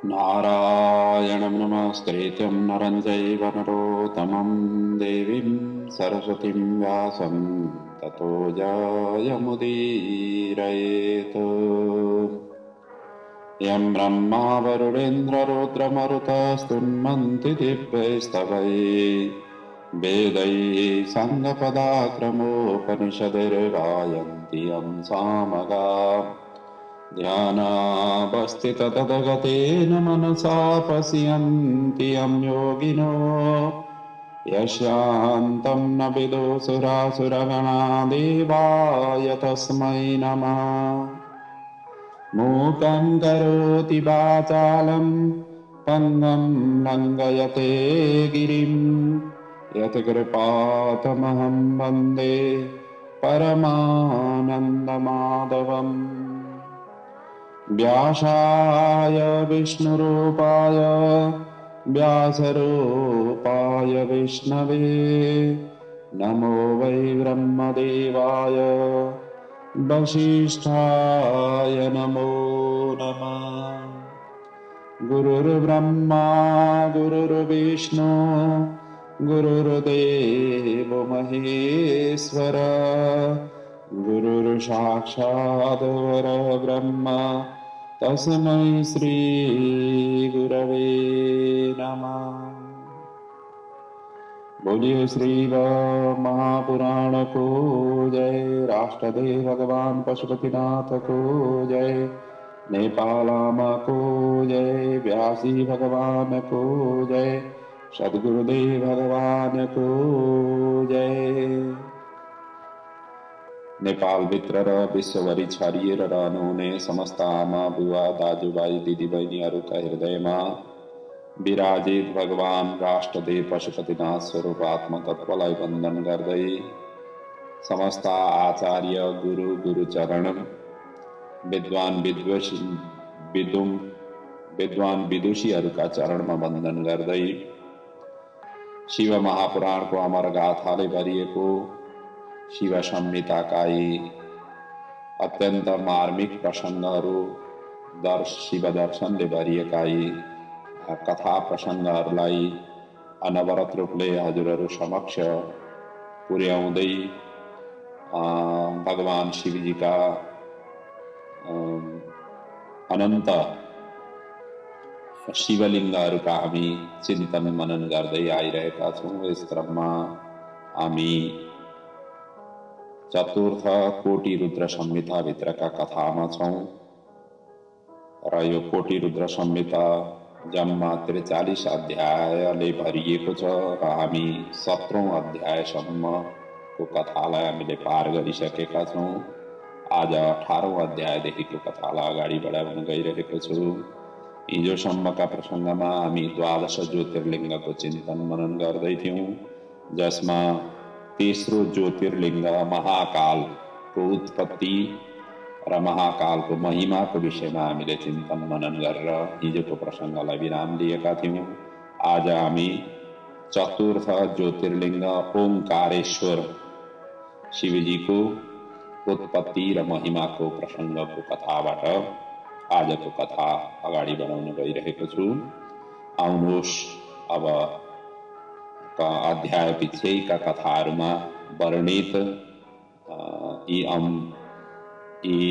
नारायणं नमस्कृत्यं नरं चैव नरोत्तमं देवीं सरस्वतीं व्यासं ततो जयमुदीरयेत्। यं ब्रह्मा वरुणेन्द्ररुद्रमरुतस्तुन्वन्ति दिव्यैस्तवैः वेदैः साङ्गपदाक्रमोपनिषद्गायन्ति यं सामगाः। ध्यानावस्थिततद्गतेन मनसा पश्यन्ति यं योगिनो यस्यान्तं न विदुषुरासुरगणा देवाय तस्मै नमः। मूकं करोति वाचालं पङ्गुं लङ्घयते गिरिं यत्कृपातमहं वन्दे परमानन्दमाधवम्। व्यासाय विष्णुरूपाय व्यासरूपाय विष्णवे नमो वै ब्रह्मदेवाय वसिष्ठाय नमो नमः। गुरुर्ब्रह्मा गुरुर्विष्णु गुरुर्देवो महेश्वर गुरुर्साक्षात् परब्रह्म तस्मै श्री गुरवे नमः। बोलिए श्री महापुराण को जय। राष्ट्रदेव भगवान पशुपतिनाथ को जय। नेपालामा को जय। व्यासी भगवान को जय। सद्गुरुदेव भगवान को जय। नेपाल भित्र र विश्वभरि छरिएर रहनुहुने समस्त आमा बुवा दाजुभाइ दिदीबहिनीहरूका हृदयमा विराजित भगवान राष्ट्रदेव पशुपतिनाथ स्वरूप आत्मतत्वलाई वन्दन गर्दै समस्त आचार्य गुरु गुरुचरण विद्वान विदुषीहरूका चरणमा वन्दन गर्दै शिव महापुराणको अमर गाथाले भरिएको शिव संहिताका यी अत्यन्त मार्मिक प्रसङ्गहरू शिव दर्शनले भरिएका यी कथा प्रसङ्गहरूलाई अनवरत रूपले हजुरहरू समक्ष पुर्याउँदै भगवान शिवजीका अनन्त शिवलिङ्गहरूका हामी चिन्तन मनन गर्दै आइरहेका छौँ। यस क्रममा हामी चतुर्थ कोटी रुद्र संहिता भित्रका कथामा छौँ र यो कोटी रुद्र संहिता जम्मा 43 अध्यायले भरिएको छ र हामी 17औं अध्यायसम्मको कथालाई हामीले पार गरिसकेका छौँ। आज 18औं अध्यायदेखिको कथालाई अगाडि बढाउन गइरहेको छु। हिजोसम्मका प्रसङ्गमा हामी 12 ज्योतिर्लिङ्गको चिन्तन मनन गर्दैथ्यौँ, जसमा तेस्रो ज्योतिर्लिङ्ग महाकालको उत्पत्ति र महाकालको महिमाको विषयमा हामीले चिन्तन मनन गरेर हिजोको प्रसङ्गलाई विराम दिएका थियौँ। आज हामी चतुर्थ ज्योतिर्लिङ्ग ओंकारेश्वर शिवजीको उत्पत्ति र महिमाको प्रसङ्गको कथाबाट आजको कथा अगाडि बढाउन गइरहेको छु। आउनुहोस् अब अध्याय पछिका कथाहरूमा वर्णित यी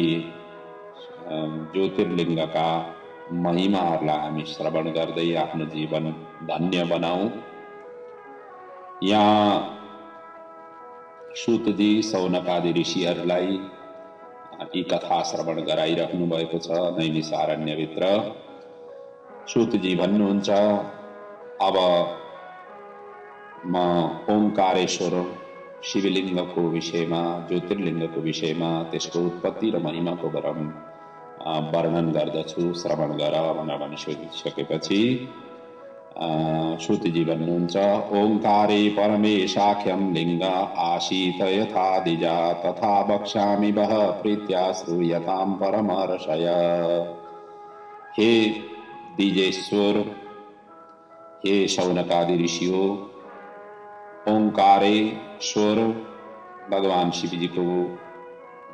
ज्योतिर्लिङ्गका महिमाहरूलाई हामी श्रवण गर्दै आफ्नो जीवन धन्य बनाऊ। यहाँ सूतजी सौनकादि ऋषिहरूलाई यी कथा श्रवण गराइराख्नु भएको छ। नैमिषारण्यभित्र सूतजी भन्नुहुन्छ, अब म ओंकारेश्वर शिवलिङ्गको विषयमा, ज्योतिर्लिङ्गको विषयमा, त्यसको उत्पत्ति र महिमाको वर्णन गर्दछु, श्रवण गर भनेर भनिसकेपछि सूतजी भन्नुहुन्छ, ओंकारे परमेशाख्यं लिङ्ग आसीत यथा दिजा तथा वक्ष्यामि वः प्रीत्या श्रूयतां परमर्षय। हे दिजेश्वर, हे शौनकादि ऋषियों, ओंकारेश्वर भगवान शिवजी को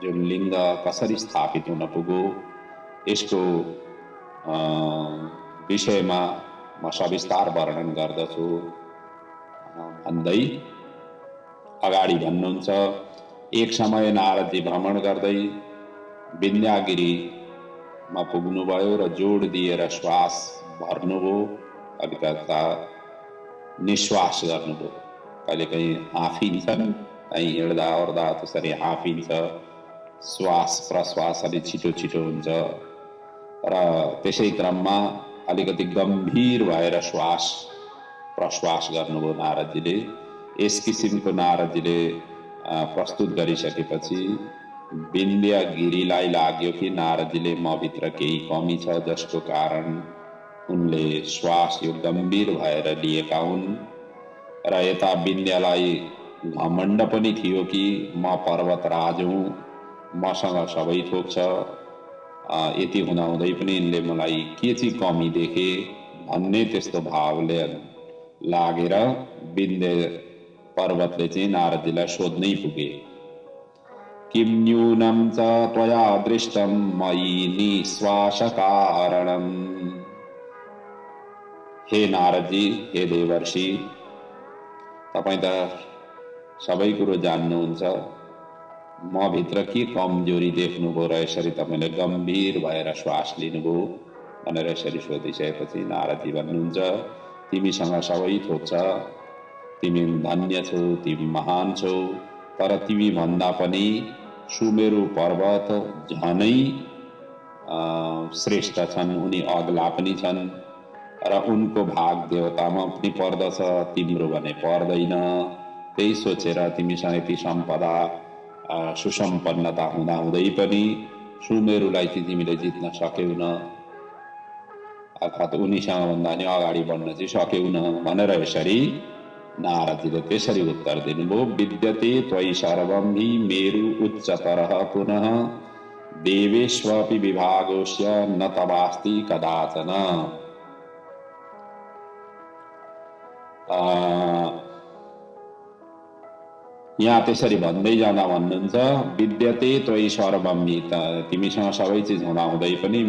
जो लिंग कसरी स्थापित हुन पुग्यो, यसको विषयमा म सविस्तार वर्णन गर्दछु भन्दै अगाडि भन्नुहुन्छ। एक समय नारदजी भ्रमण गर्दै विन्ध्यागिरीमा पुग्नुभयो र जोड दिएर श्वास भर्नुभयो, अलिकता निश्वास गर्नुभयो। कहिलेकाहीँ हाँफिन्छन्, कहीँ हिँड्दा ओर्दा त्यसरी हाँफिन्छ, श्वास प्रश्वास अलि छिटो छिटो हुन्छ र त्यसै क्रममा अलिकति गम्भीर भएर श्वास प्रश्वास गर्नुभयो नारदजीले। यस किसिमको नारदजीले प्रस्तुत गरिसकेपछि विन्ध्यगिरीलाई लाग्यो कि नारदजीले मभित्र केही कमी छ, जसको कारण उनले श्वास यो गम्भीर भएर लिएका हुन्। र यता विन्ध्यलाई घमण्ड पनि थियो कि म पर्वतराज हुँ, मसँग सबै थोक छ। यति हुँदाहुँदै पनि यिनले मलाई के चाहिँ कमी देखे भन्ने त्यस्तो भावले लागेर विन्ध्य पर्वतले चाहिँ नारदजीलाई सोध्नै पुगे। किं न्यूनं च त्वया दृष्टं मयि निश्वास कारणम्। हे नारदजी, हे देवर्षि, तपाईं त सबै कुरो जान्नुहुन्छ, म भित्र के कमजोरी देख्नुभयो र यसरी तपाईले गम्भीर भएर श्वास लिनुभयो भनेर यसरी सोधिसकेपछि नारदजी भन्नुहुन्छ, तिमीसँग सबै थोक छ, तिमी धन्य छौ, तिमी महान छौ, तर तिमी भन्दा पनि सुमेरु पर्वत झनै श्रेष्ठ छन्, उनी अग्ला पनि छन् र उनको भाग देवतामा पनि पर्दछ, तिम्रो भने पर्दैन। त्यही सोचेर तिमीसँग यति सम्पदा सुसम्पन्नता हुँदाहुँदै पनि सुमेरुलाई चाहिँ तिमीले जित्न सक्यौन, अर्थात् उनीसँग भन्दा नि अगाडि बढ्न चाहिँ सक्यौन भनेर यसरी नारदजीले त्यसरी उत्तर दिनुभयो। विद्यते त्वयि सर्वं हि मेरु उच्चतरः पुनः देवेष्वपि विभागोस्य न तवास्ति कदाचन। यहाँ त्यसरी भन्दै जाँदा भन्नुहुन्छ, विद्यते त्वयि सर्वं हि, तिमीसँग सबै चिज हुँदाहुँदै पनि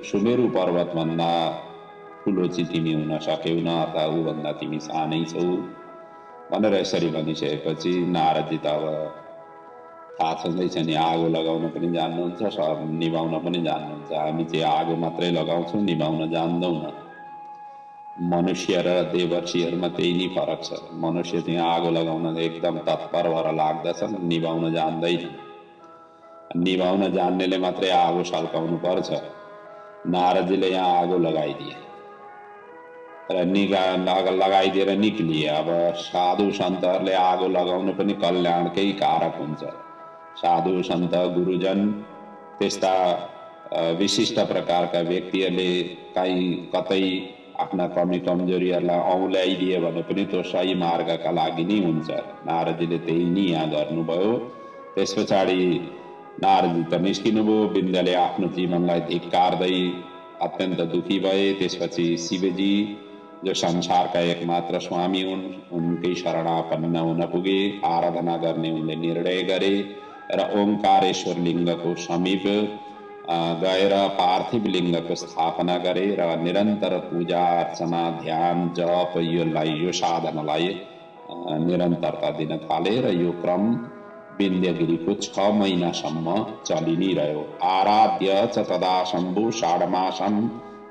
सुमेरु पर्वत भन्दा ठुलो चाहिँ तिमी हुन सक्यौन, अर्थात् ऊभन्दा तिमी सानै छौ भनेर यसरी भनिसकेपछि नारदजी त अब थाहा छँदैछ नि, आगो लगाउन पनि जान्नुहुन्छ, निभाउन पनि जान्नुहुन्छ। हामी चाहिँ आगो मात्रै लगाउँछौँ, निभाउन जान्दैनौँ। मनुष्य र देवर्षिहरूमा त्यही नै फरक छ। मनुष्य चाहिँ आगो लगाउन एकदम तत्पर भएर लाग्दछन्, निभाउन जान्दैनन्। निभाउन जान्नेले मात्रै आगो सल्काउनु पर्छ। नारदजीले यहाँ आगो लगाइदिए र लगाइदिएर निक्लिए। अब साधु सन्तहरूले आगो लगाउनु पनि कल्याणकै कारक हुन्छ। साधु सन्त गुरुजन त्यस्ता विशिष्ट प्रकारका व्यक्तिहरूले कहीँ कतै आफ्ना कमी कमजोरीहरूलाई औँल्याइदिए भने पनि त्यो सही मार्गका लागि नै हुन्छ। नारदजीले त्यही नै यहाँ गर्नुभयो। त्यस पछाडि नारदजी त निस्किनुभयो। विन्ध्यले आफ्नो जीवनलाई धिक्कार्दै अत्यन्त दुखी भए। त्यसपछि शिवजी जो संसारका एकमात्र स्वामी हुन्, उनकै शरणापन्न हुन पुगे। आराधना गर्ने उनले निर्णय गरे र ओंकारेश्वर लिङ्गको समीप गएर पार्थिव लिङ्गको स्थापना गरे र निरन्तर पूजा अर्चना ध्यान जप यो साधनालाई निरन्तरता दिन थाले र यो क्रम विन्ध्यगिरीको 6 महिनासम्म चलि नै रह्यो। आराध्य च तदा शम्भु षाड्मासं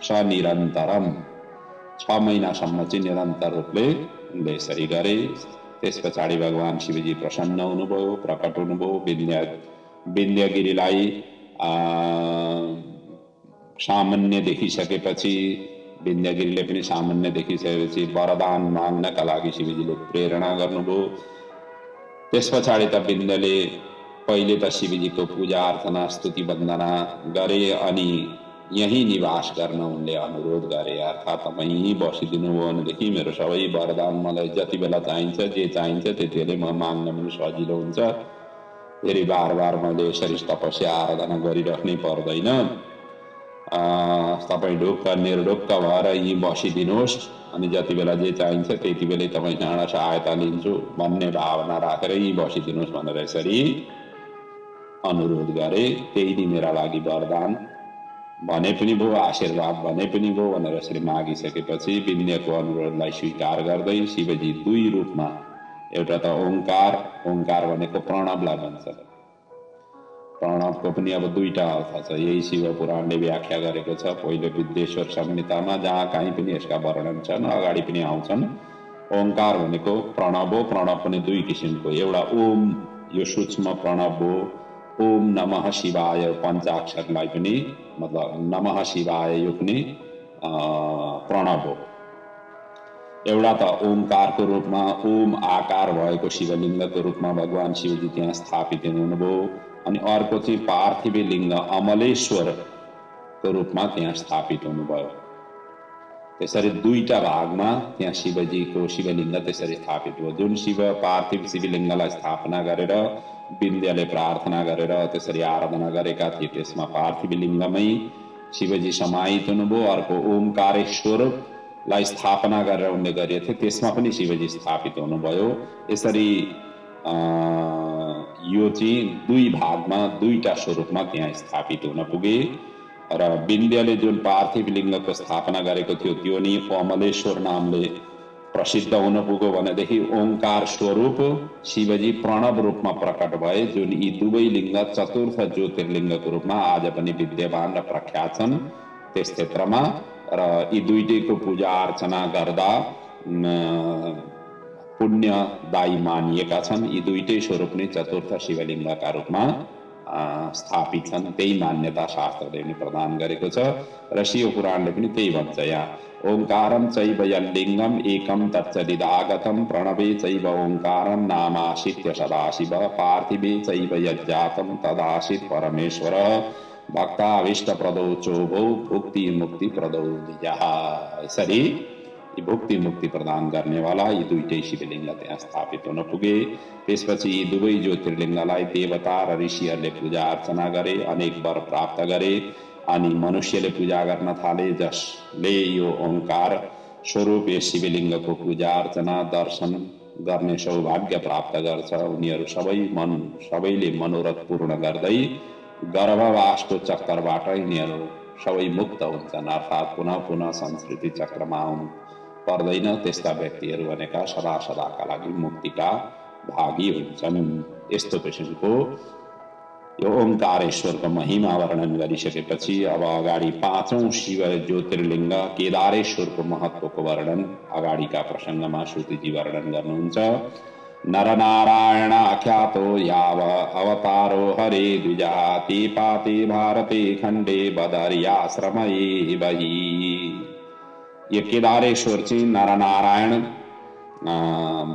स निरन्तरम। 6 महिनासम्म चाहिँ निरन्तर रूपले उनले यसरी गरे। त्यस पछाडि भगवान शिवजी प्रसन्न हुनुभयो, प्रकट हुनुभयो। विन्ध्यगिरीलाई सामान्य देखिसकेपछि, विन्ध्यगिरीले पनि सामान्य देखिसकेपछि वरदान माग्नका लागि शिवजीले प्रेरणा गर्नुभयो। त्यस पछाडि त विन्ध्यले पहिले त शिवजीको पूजा अर्चना स्तुति वन्दना गरे अनि यही निवास गर्न उनले अनुरोध गरे। अर्थात् तपाईँ यहीँ बसिदिनुभयो भनेदेखि मेरो सबै वरदान मलाई जति बेला चाहिन्छ, जे चाहिन्छ त्यतिले म माग्न पनि सजिलो हुन्छ। फेरि बार बार मैले यसरी तपस्या आराधना गरिराख्नै पर्दैन। तपाईँ ढुक्क निर्ढुक्क भएर यहीँ बसिदिनुहोस् अनि जति बेला जे चाहिन्छ त्यति बेलै तपाईँसँग सहायता लिन्छु भन्ने भावना राखेर यहीँ बसिदिनुहोस् भनेर यसरी अनुरोध गरे। त्यही नै मेरा लागि वरदान भने पनि भयो, आशीर्वाद भने पनि भयो भनेर यसरी मागिसकेपछि विन्ध्यको अनुरोधलाई स्वीकार गर्दै शिवजी दुई रूपमा, एउटा त ओंकार, ओंकार भनेको प्रणवलाई भन्छ, प्रणवको पनि अब दुईटा अर्थ छ, यही शिव पुराणले व्याख्या गरेको छ। पहिलो विद्येश्वर संहितामा जहाँ कहीँ पनि यसका वर्णन छन्, अगाडि पनि आउँछन्। ओंकार भनेको प्रणव हो, प्रणव पनि दुई किसिमको, एउटा ओम यो सूक्ष्म प्रणव हो, ओम नमः शिवाय पञ्चाक्षरलाई पनि मतलब नमः शिवाय यो पनि प्रणव हो। एउटा त ओंकारको रूपमा ओम आकार भएको शिवलिङ्गको रूपमा भगवान शिवजी त्यहाँ स्थापित हुनुभयो, अनि अर्को चाहिँ पार्थिव लिङ्ग अमलेश्वरको रूपमा त्यहाँ स्थापित हुनुभयो। त्यसरी दुईटा भागमा त्यहाँ शिवजीको शिवलिङ्ग त्यसरी स्थापित भयो। जुन शिव पार्थिव शिवलिङ्गलाई स्थापना गरेर विन्ध्यले प्रार्थना गरेर त्यसरी आराधना गरेका थिए, त्यसमा पार्थिव लिङ्गमै शिवजी समाहित हुनुभयो। अर्को ओंकारेश्वरलाई स्थापना गरेर उनले गरेका थिए, त्यसमा पनि शिवजी स्थापित हुनुभयो। यसरी यो चाहिँ दुई भागमा दुईटा स्वरूपमा त्यहाँ स्थापित हुन पुगे। र विन्ध्यले जुन पार्थिव लिङ्गको स्थापना गरेको थियो त्यो नि अमलेश्वर नामले प्रसिद्ध हुन पुग्यो भनेदेखि ओंकार स्वरूप शिवजी प्रणव रूपमा प्रकट भए, जुन यी दुवै लिङ्ग चतुर्थ ज्योतिर्लिङ्गको रूपमा आज पनि विद्यमान र प्रख्यात छन् त्यस क्षेत्रमा। र यी दुईटैको पूजा अर्चना गर्दा पुण्यदायी मानिएका छन्। यी दुईटै स्वरूप नै चतुर्थ शिवलिङ्गका रूपमा स्थापित छन्, त्यही मान्यता शास्त्रले पनि प्रदान गरेको छ र शिव पुराणले पनि त्यही भन्छ। यहाँ ओंकारम चैव यल्लिङ्गम एकम तच्चदिदागतम प्रणवे चैव ओंकारम नामाश्रित्य सदाशिव पार्थिवे चैव यज्जातम तदासीत् परमेश्वर भक्ताभीष्टप्रदौ चोभौ भुक्ति मुक्ति प्रदौ द्विजः। यसरी भुक्ति मुक्ति प्रदान गर्नेवाला यी दुईटै शिवलिङ्ग त्यहाँ स्थापित हुन पुगे। त्यसपछि यी दुवै ज्योतिर्लिङ्गलाई देवता र ऋषिहरूले पूजा अर्चना गरे, अनेक वर प्राप्त गरे, अनि मनुष्यले पूजा गर्न थाले, जसले यो ओंकार स्वरूप यस शिवलिङ्गको पूजा अर्चना दर्शन गर्ने सौभाग्य प्राप्त गर्छ। उनीहरू सबैले मनोरथ पूर्ण गर्दै गर्भवासको चक्करबाट यिनीहरू सबै मुक्त हुन्छन्, अर्थात् पुनः पुनः संस्कृति चक्रमा आउनु पर्दैन। त्यस्ता व्यक्तिहरू भनेका सदा सदाका लागि मुक्तिका भागी हुन्छन्। यस्तो किसिमको यो ओंकारेश्वरको महिमा वर्णन गरिसकेपछि अब अगाडि पाँचौं शिव ज्योतिर्लिङ्ग केदारेश्वरको महत्त्वको वर्णन अगाडिका प्रसङ्गमा श्रुतिजी वर्णन गर्नुहुन्छ। नरनारायण आख्यातो याव अवतारो हरे द्विजाति पाते भारते खण्डे बदर्याश्रमये बहि। ये केदारेश्वर चाहिँ नरनारायण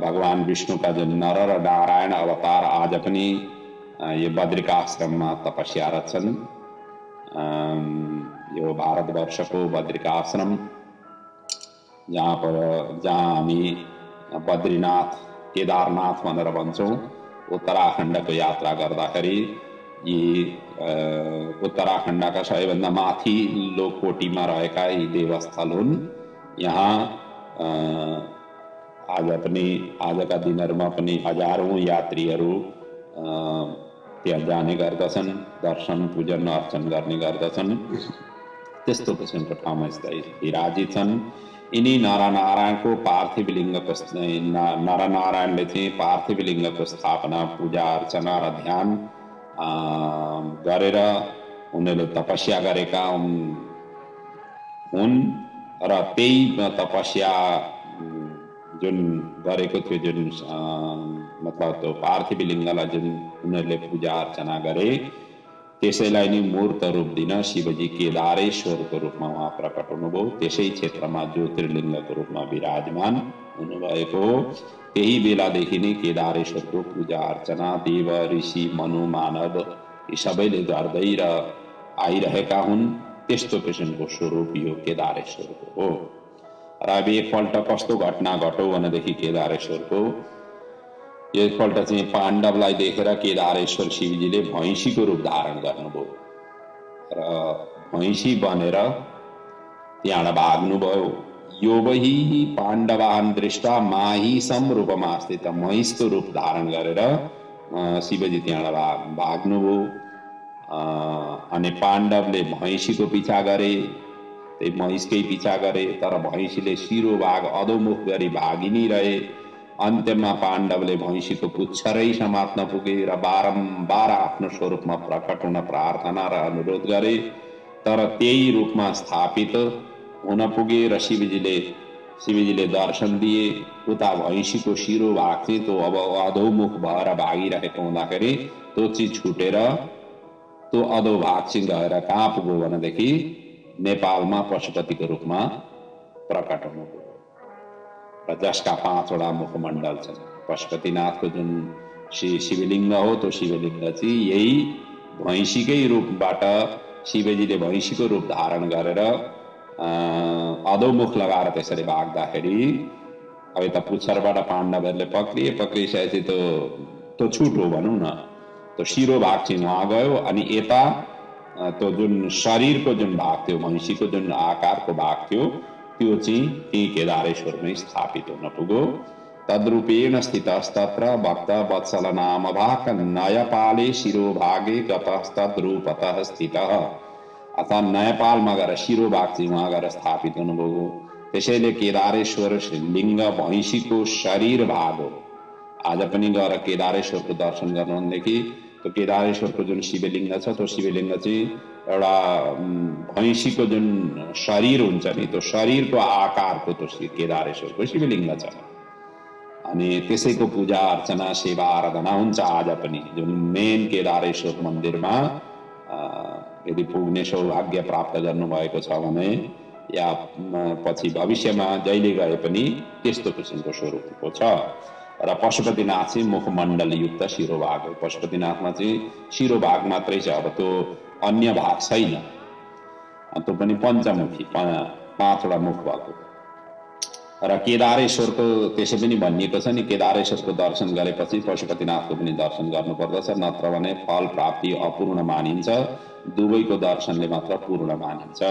भगवान विष्णुका जुन नर र नारायण अवतार आज पनि यो बद्रिकाश्रममा तपस्यारत छन्। यो भारतवर्षको बद्रिकाश्रम जहाँ हामी बद्रीनाथ केदारनाथ भनेर भन्छौँ, उत्तराखण्डको यात्रा गर्दाखेरि यी उत्तराखण्डका सबैभन्दा माथिल्लो कोटीमा रहेका यी देवस्थल हुन्। यहाँ आजका दिनहरूमा पनि हजारौं यात्रीहरू त्यहाँ जाने गर्दछन्, दर्शन पूजन अर्चन गर्ने गर्दछन्। त्यस्तो किसिमको ठाउँमा विराजित छन्। यिनी नरनारायणको पार्थिव लिङ्गको नरनारायणले चाहिँ पार्थिव लिङ्गको स्थापना पूजा अर्चना र ध्यान गरेर उनीहरूले तपस्या गरेका हुन् र त्यही तपस्या जुन गरेको थियो, जुन मतलब त्यो पार्थिव लिङ्गलाई जुन उनीहरूले पूजा अर्चना गरे त्यसैलाई नै मूर्त रूप दिन शिवजी केदारेश्वरको रूपमा उहाँ प्रकट हुनुभयो। त्यसै क्षेत्रमा ज्योतिर्लिङ्गको रूपमा विराजमान हुनुभएको हो। त्यही बेलादेखि नै केदारेश्वरको पूजा अर्चना देव ऋषि मनु मानव यी सबैले गर्दै र आइरहेका हुन्। त्यस्तो किसिमको स्वरूप यो केदारेश्वरको हो। र अब एकपल्ट कस्तो घटना घटो भनेदेखि केदारेश्वरको एकपल्ट चाहिँ पाण्डवलाई देखेर केदारेश्वर शिवजीले भैँसीको रूप धारण गर्नुभयो र भैँसी बनेर त्यहाँबाट भाग्नुभयो। यो वही पाण्डवान् दृष्टा माहिसम रूपमा स्थित, महिषको रूप धारण गरेर शिवजी त्यहाँबाट भाग्नुभयो। अनि पाण्डवले भैँसीको पिछा गरे, त्यही महिषकै पिछा गरे, तर भैँसीले शिरो भाग अधोमुख गरी भागी नै रहे। अन्त्यमा पाण्डवले भैँसीको पुच्छरै समात्न पुगे र बारम्बार आफ्नो स्वरूपमा प्रकट हुन प्रार्थना र अनुरोध गरे, तर त्यही रूपमा स्थापित हुन पुगे र शिवजीले दर्शन दिए। उता भैँसीको शिरो भाग चाहिँ त्यो अब अधोमुख भएर भागिरहेको हुँदाखेरि त्यो चाहिँ छुटेर त्यो अधो भाग चाहिँ गएर कहाँ पुग्यो भनेदेखि नेपालमा पशुपतिको रूपमा प्रकट हुनु पुग्यो र जसका 5वटा मुखमण्डल छन्। पशुपतिनाथको जुन शिवलिङ्ग हो त्यो शिवलिङ्ग चाहिँ यही भैँसीकै रूपबाट शिवजीले भैँसीको रूप धारण गरेर अधोमुख लगाएर त्यसरी भाग्दाखेरि अब यता पुच्छरबाट पाण्डवहरूले पक्रिसकेपछि त्यो छुट हो भनौँ न, त्यो शिरो भाग चाहिँ उहाँ गयो। अनि यता त्यो जुन शरीरको जुन भाग थियो, भैँसीको जुन आकारको भाग थियो, त्यो चाहिँ त्यही केदारेश्वरमै स्थापित हुन पुग्यो। तद्रूपेण स्थितस्तत्र भक्त वत्सल नाम भाग नयपाले शिरो भागे गतस्तद्रूपतः स्थितः। अर्थात् नयपालमा गएर शिरो भाग चाहिँ उहाँ गएर स्थापित हुनुभयो। त्यसैले केदारेश्वर लिङ्ग भैँसीको शरीर भाग हो। आज पनि गएर केदारेश्वरको दर्शन गर्नु भनेदेखि त्यो केदारेश्वरको जुन शिवलिङ्ग छ, त्यो शिवलिङ्ग चाहिँ एउटा भैँसीको जुन शरीर हुन्छ नि, त्यो शरीरको आकारको त्यो केदारेश्वरको शिवलिङ्ग छ। अनि त्यसैको पूजा अर्चना सेवा आराधना हुन्छ आज पनि। जुन मेन केदारेश्वर मन्दिरमा यदि पुग्ने सौभाग्य प्राप्त गर्नुभएको छ भने या पछि भविष्यमा जहिले गए पनि त्यस्तो किसिमको स्वरूपको छ। र पशुपतिनाथ चाहिँ मुखमण्डलयुक्त शिरोभाग हो। पशुपतिनाथमा चाहिँ शिरोभाग मात्रै छ, अब त्यो अन्य भाग छैन। त्यो पनि पञ्चमुखी 5वटा मुख भएको। र केदारेश्वरको त्यसै पनि भनिएको छ नि, केदारेश्वरको दर्शन गरेपछि पशुपतिनाथको पनि दर्शन गर्नुपर्दछ, नत्र भने फल प्राप्ति अपूर्ण मानिन्छ। दुवैको दर्शनले मात्र पूर्ण मानिन्छ।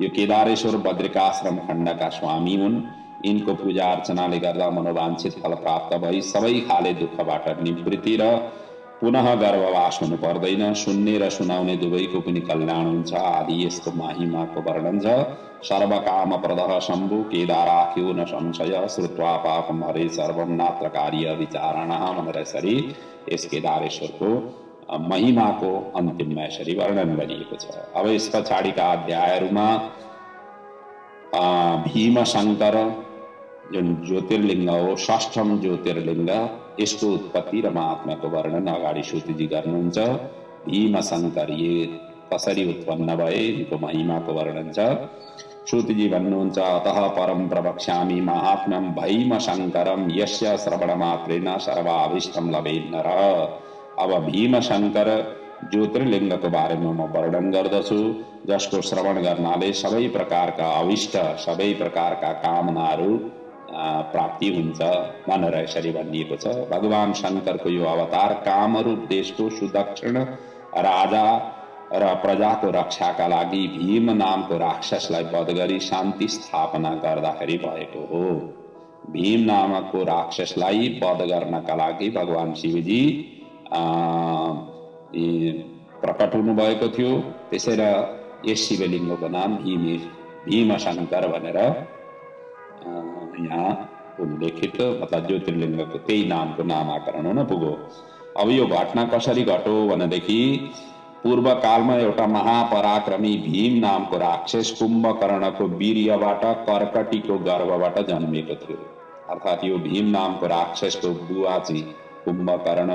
यो केदारेश्वर बद्रिकाश्रम खण्डका स्वामी हुन्। यिनको पूजा अर्चनाले गर्दा मनोवाञ्छित फल प्राप्त भई सबै खाले दुःखबाट निवृत्ति र पुनः गर्भवास हुनु पर्दैन। सुन्ने र सुनाउने दुवैको पनि कल्याण हुन्छ आदि यसको महिमाको वर्णन छ। सर्वकाम प्रदः शम्भु केदाराख्यो न संशय श्रुत्वा पापम हरे सर्वम नात्र कार्य विचारणा भनेर यसरी यस केदारेश्वरको महिमाको अन्तिममा यसरी वर्णन गरिएको छ। अब यस पछाडिका अध्यायहरूमा भीमशङ्कर जुन ज्योतिर्लिङ्ग हो, षष्ठम ज्योतिर्लिङ्ग, यसको उत्पत्ति र महात्म्यको वर्णन अगाडि श्रुतिजी गर्नुहुन्छ। भीमशङ्कर ये कसरी उत्पन्न भए, यिनको महिमाको वर्णन छ। श्रुतिजी भन्नुहुन्छ अतः परम प्रवक्ष्यामि महात्म्यं भीमशङ्करं यस्य श्रवणमात्रेण सर्वाभीष्टं लभेत् नरः। अब भीमशङ्कर ज्योतिर्लिङ्गको बारेमा म वर्णन गर्दछु, जसको श्रवण गर्नाले सबै प्रकारका अभिष्ट, सबै प्रकारका कामनाहरू प्राप्ति हुन्छ भनेर यसरी भनिएको छ। भगवान शङ्करको यो अवतार कामरूप देशको सुदक्षिण राजा र प्रजाको रक्षाका लागि भीम नामको राक्षसलाई वध गरी शान्ति स्थापना गर्दाखेरि भएको हो। भीम नामकको राक्षसलाई वध गर्नका लागि भगवान शिवजी प्रकट हुनुभएको थियो। त्यसैले यस शिवलिङ्गको नाम भीमशङ्कर भनेर यहाँ उल्लेखित, मतलब ज्योतिर्लिङ्गको त्यही नामको नामाकरण हुन पुग्यो। अब यो घटना कसरी घट्यो भनेदेखि पूर्व कालमा एउटा महापराक्रमी भीम नामको राक्षस कुम्भकर्णको वीर्यबाट कर्कटीको गर्भबाट जन्मेको थियो। अर्थात् यो भीम नामको राक्षसको बुवा चाहिँ कुम्भकर्ण,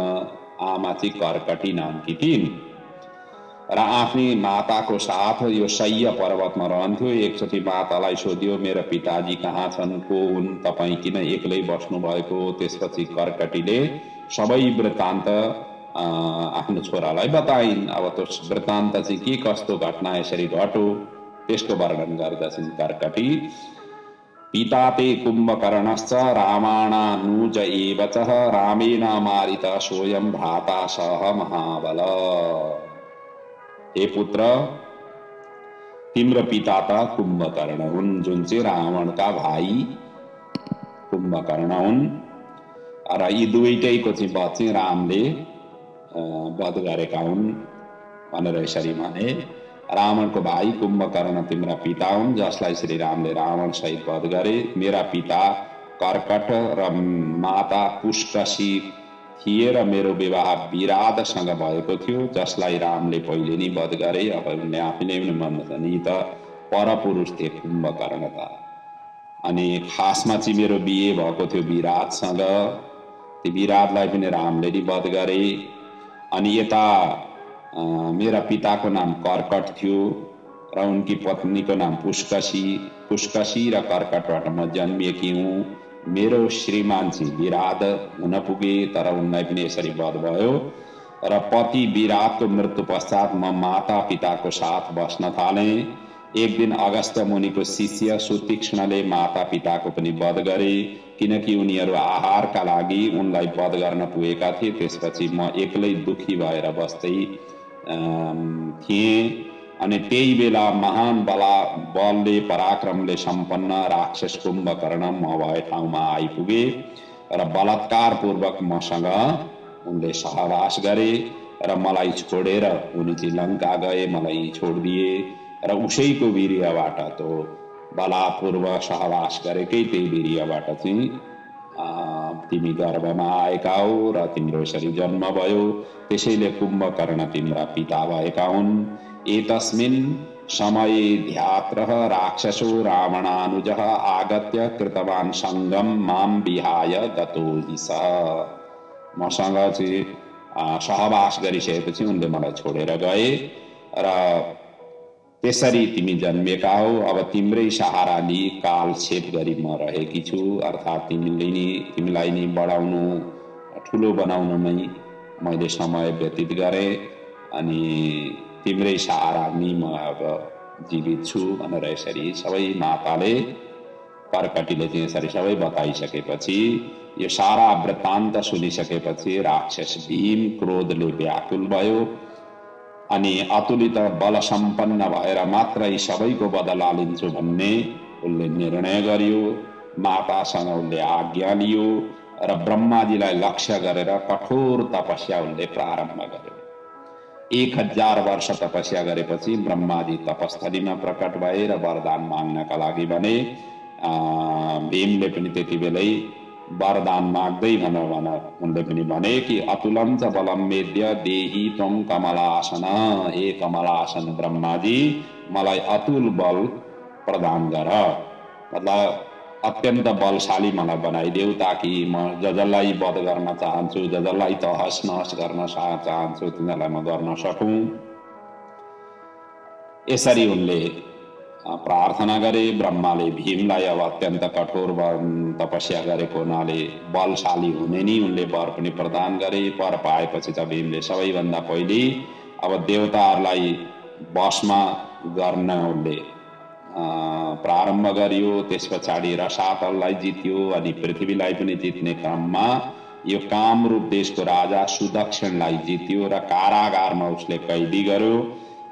आमा चाहिँ कर्कटी नामकी थिइन् र आफ्नी माताको साथ यो शय्य पर्वतमा रहन्थ्यो। एकचोटि मातालाई सोध्यो मेरो पिताजी कहाँ छन्, को हुन्, तपाईँ किन एक्लै बस्नु भएको। त्यसपछि कर्कटीले सबै वृत्तान्त आफ्नो छोरालाई बताइन्। अब त्यो वृत्तान्त चाहिँ के कस्तो घटना यसरी घट्यो त्यसको वर्णन गर्दछन् कर्कटी। पिता ते कुम्भकर्णश्च रामाणानुज एव च रामेण मारितः सोऽयं भ्राता सह महाबल। हे पुत्र, तिम्रो पिता त कुम्भकर्ण हुन्, जुन चाहिँ रावणका भाइ कुम्भकर्ण हुन्। र यी दुवैटैको चाहिँ वध चाहिँ रामले वध गरेका हुन्। भनेर यसरी भने। रावणको भाइ कुम्भकर्ण तिम्रा पिता हुन्, जसलाई श्री रामले रावण सहित वध गरे। मेरा पिता कर्कट र माता पुष्कशी थिए र मेरो विवाह विराटसँग भएको थियो, जसलाई रामले पहिले नै वध गरे। अब उनले आफैले पनि भन्दछन् यी त परपुरुष थिए कुम्भकर्ण त। अनि खासमा चाहिँ मेरो बिहे भएको थियो विराटसँग, त्यो विराटलाई पनि रामले नै वध गरे। अनि यता मेरा पिताको नाम कर्कट थियो र उनकी पत्नीको नाम पुष्कशी र कर्कटबाट म जन्मिएकी हुँ। मेरो श्रीमान चाहिँ विराट हुन पुगे, तर उनलाई पनि यसरी वध भयो। र पति विराटको मृत्यु पश्चात म माता पिताको साथ बस्न थालेँ। एक दिन अगस्त्य मुनिको शिष्य सुतीक्ष्णले माता पिताको पनि वध गरे, किनकि उनीहरू आहारका लागि उनलाई वध गर्न पुगेका थिए। त्यसपछि म एक्लै दुखी भएर बस्दै थिएँ। अनि त्यही बेला महान बलले पराक्रमले सम्पन्न राक्षस कुम्भकर्ण म भए ठाउँमा आइपुगे र बलात्कारपूर्वक मसँग उनले सहवास गरे र मलाई छोडेर उनी चाहिँ लङ्का गए, मलाई छोडिदिए। र उसैको वीर्यबाट त्यो बलात्पूर्वक सहवास गरेकै त्यही वीर्यबाट चाहिँ तिमी गर्भमा आएका हो र तिम्रो यसरी जन्म भयो। त्यसैले कुम्भकर्ण तिम्रा पिता भएका हुन्। एतस्मिन् समये ध्यात्रः राक्षसो रावणानुजः आगत्य कृतवान् सङ्गम माम विहाय गतो हि सः। मसँग चाहिँ सहवास गरिसकेपछि उनले मलाई छोडेर गए र त्यसरी तिमी जन्मेका हो। अब तिम्रै सहारा लिई कालक्षेप गरी म रहेकी छु, अर्थात् तिमीलाई नि बढाउनु ठुलो बनाउनुमै मैले समय व्यतीत गरेँ। अनि तिम्रै सहारा नि म अब जीवित छु भनेर यसरी सबै माताले कर्कटीले चाहिँ यसरी सबै बताइसकेपछि, यो सारा वृत्तान्त सुनिसकेपछि राक्षस भीम क्रोधले व्याकुल भयो। अनि अतुलित बल सम्पन्न भएर मात्र यी सबैको बदला लिन्छु भन्ने उसले निर्णय गर्यो। मातासँग उसले आज्ञा लियो र ब्रह्माजीलाई लक्ष्य गरेर कठोर तपस्या उसले प्रारम्भ गर्यो। 1000 वर्ष तपस्या गरेपछि ब्रह्माजी तपस्थलीमा प्रकट भए र वरदान माग्नका लागि भने। भीमले पनि त्यति बेलै वरदान माग्दै उनले पनि भने कि अतुलं च बलम मेद्य देही त्वं कमलासन। हे कमलासन ब्रह्माजी, मलाई अतुल बल प्रदान गर, मतलब अत्यन्त बलशाली मलाई बनाइदेऊ, ताकि म जसलाई वध गर्न चाहन्छु, जसलाई तहस नहस गर्न चाहन्छु, तिनीहरूलाई म गर्न सकूँ। यसरी उनले प्रार्थना गरे। ब्रह्माले भीमलाई अब अत्यन्त कठोर तपस्या गरेको हुनाले बलशाली हुने नि उनले वर पनि प्रदान गरे। वर पाएपछि त भीमले सबैभन्दा पहिले अब देवताहरूलाई वशमा गर्न उनले प्रारम्भ गर्यो। त्यस पछाडि रसातललाई जित्यो अनि पृथ्वीलाई पनि जित्ने क्रममा यो कामरूप देशको राजा सुदक्षिणलाई जित्यो र कारागारमा उसले कैदी गर्यो।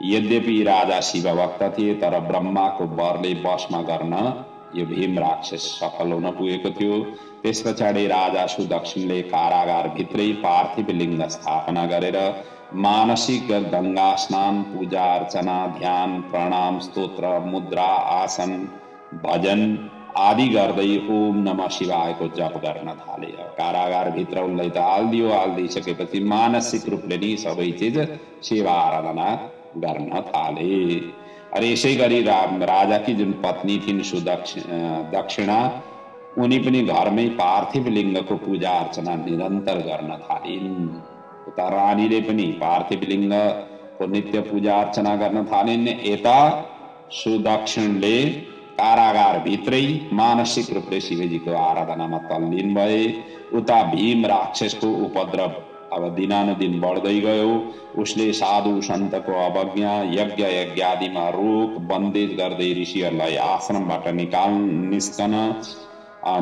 यद्यपि राजा शिवभक्त थिए, तर ब्रह्माको वरले वशमा गर्न यो भीम राक्षस सफल हुन पुगेको थियो। त्यस पछाडि राजा सुदक्षिणले कारागारभित्रै पार्थिव लिङ्ग स्थापना गरेर मानसिक गंगा स्नान, पूजा अर्चना, ध्यान, प्रणाम, स्तोत्र, मुद्रा, आसन, भजन आदि गर्दै ओम नमः शिवायको जप गर्न थाले। कारागारभित्र उसलाई त हालिदिसकेपछि मानसिक रूपले नि सबै चिज सेवा आराधना गर्न थाले। अरे यसै गरी राजाकी जुन पत्नी थिइन् दक्षिणा, उनी पनि घरमै पार्थिव लिङ्गको पूजा अर्चना निरन्तर गर्न थालिन्। उता रानीले पनि पार्थिव लिङ्गको नित्य पूजा अर्चना गर्न थालिन्। यता सुदक्षिणले कारागार भित्रै मानसिक रूपले शिवजीको आराधनामा तल्लीन भए। उता भीम राक्षसको उपद्रव अब दिनानुदिन बढ्दै गयो। उसले साधु सन्तको अवज्ञा, यज्ञ यज्ञादिमा रोक बन्देज गर्दै ऋषिहरूलाई आश्रमबाट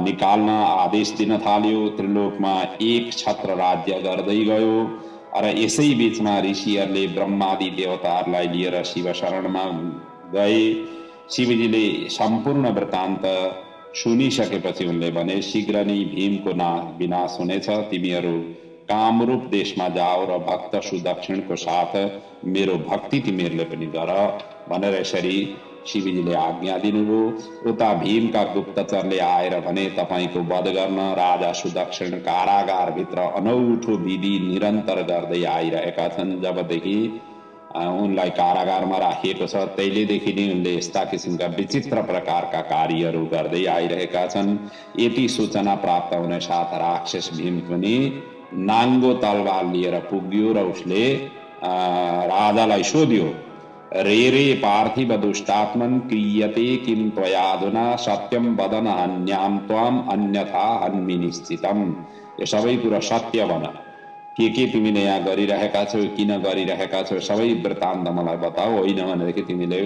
निकाल्न आदेश दिन थाल्यो। त्रिलोकमा एक छत्र राज्य गर्दै गयो। र यसै बीचमा ऋषिहरूले ब्रह्मादि देवताहरूलाई लिएर शिव शरणमा गए। शिवजीले सम्पूर्ण वृत्तान्त सुनिसकेपछि उनले भने, शीघ्र नै भीमको विनाश हुनेछ। तिमीहरू कामरूप देशमा जाओ र भक्त सुदक्षिणको साथ मेरो भक्ति तिमीहरूले पनि गर भनेर यसरी शिवजीले आज्ञा दिनुभयो। उता भीमका गुप्तचरले आएर भने तपाईँको वध गर्न राजा सुदक्षिण कारागारभित्र अनौठो विधि निरन्तर गर्दै आइरहेका छन्। जबदेखि उनलाई कारागारमा राखिएको छ तैलेदेखि नै उनले यस्ता किसिमका विचित्र प्रकारका कार्यहरू गर्दै आइरहेका छन्। यति सूचना प्राप्त हुने साथ राक्षस भीम पनि नाङ्गो तलवार लिएर पुग्यो र उसले राजालाई सोध्यो, रे रे पार्थिव दुष्टात्मन क्रियते किम त्वयाधुना सत्यम वदन हन्याम त्वाम अन्यथा हन्मि निश्चितम। यो सबै कुरा सत्य भन, के तिमीले यहाँ गरिरहेका छौ, किन गरिरहेका छौ, सबै वृत्तान्त मलाई बताऊ, होइन भनेदेखि तिमीले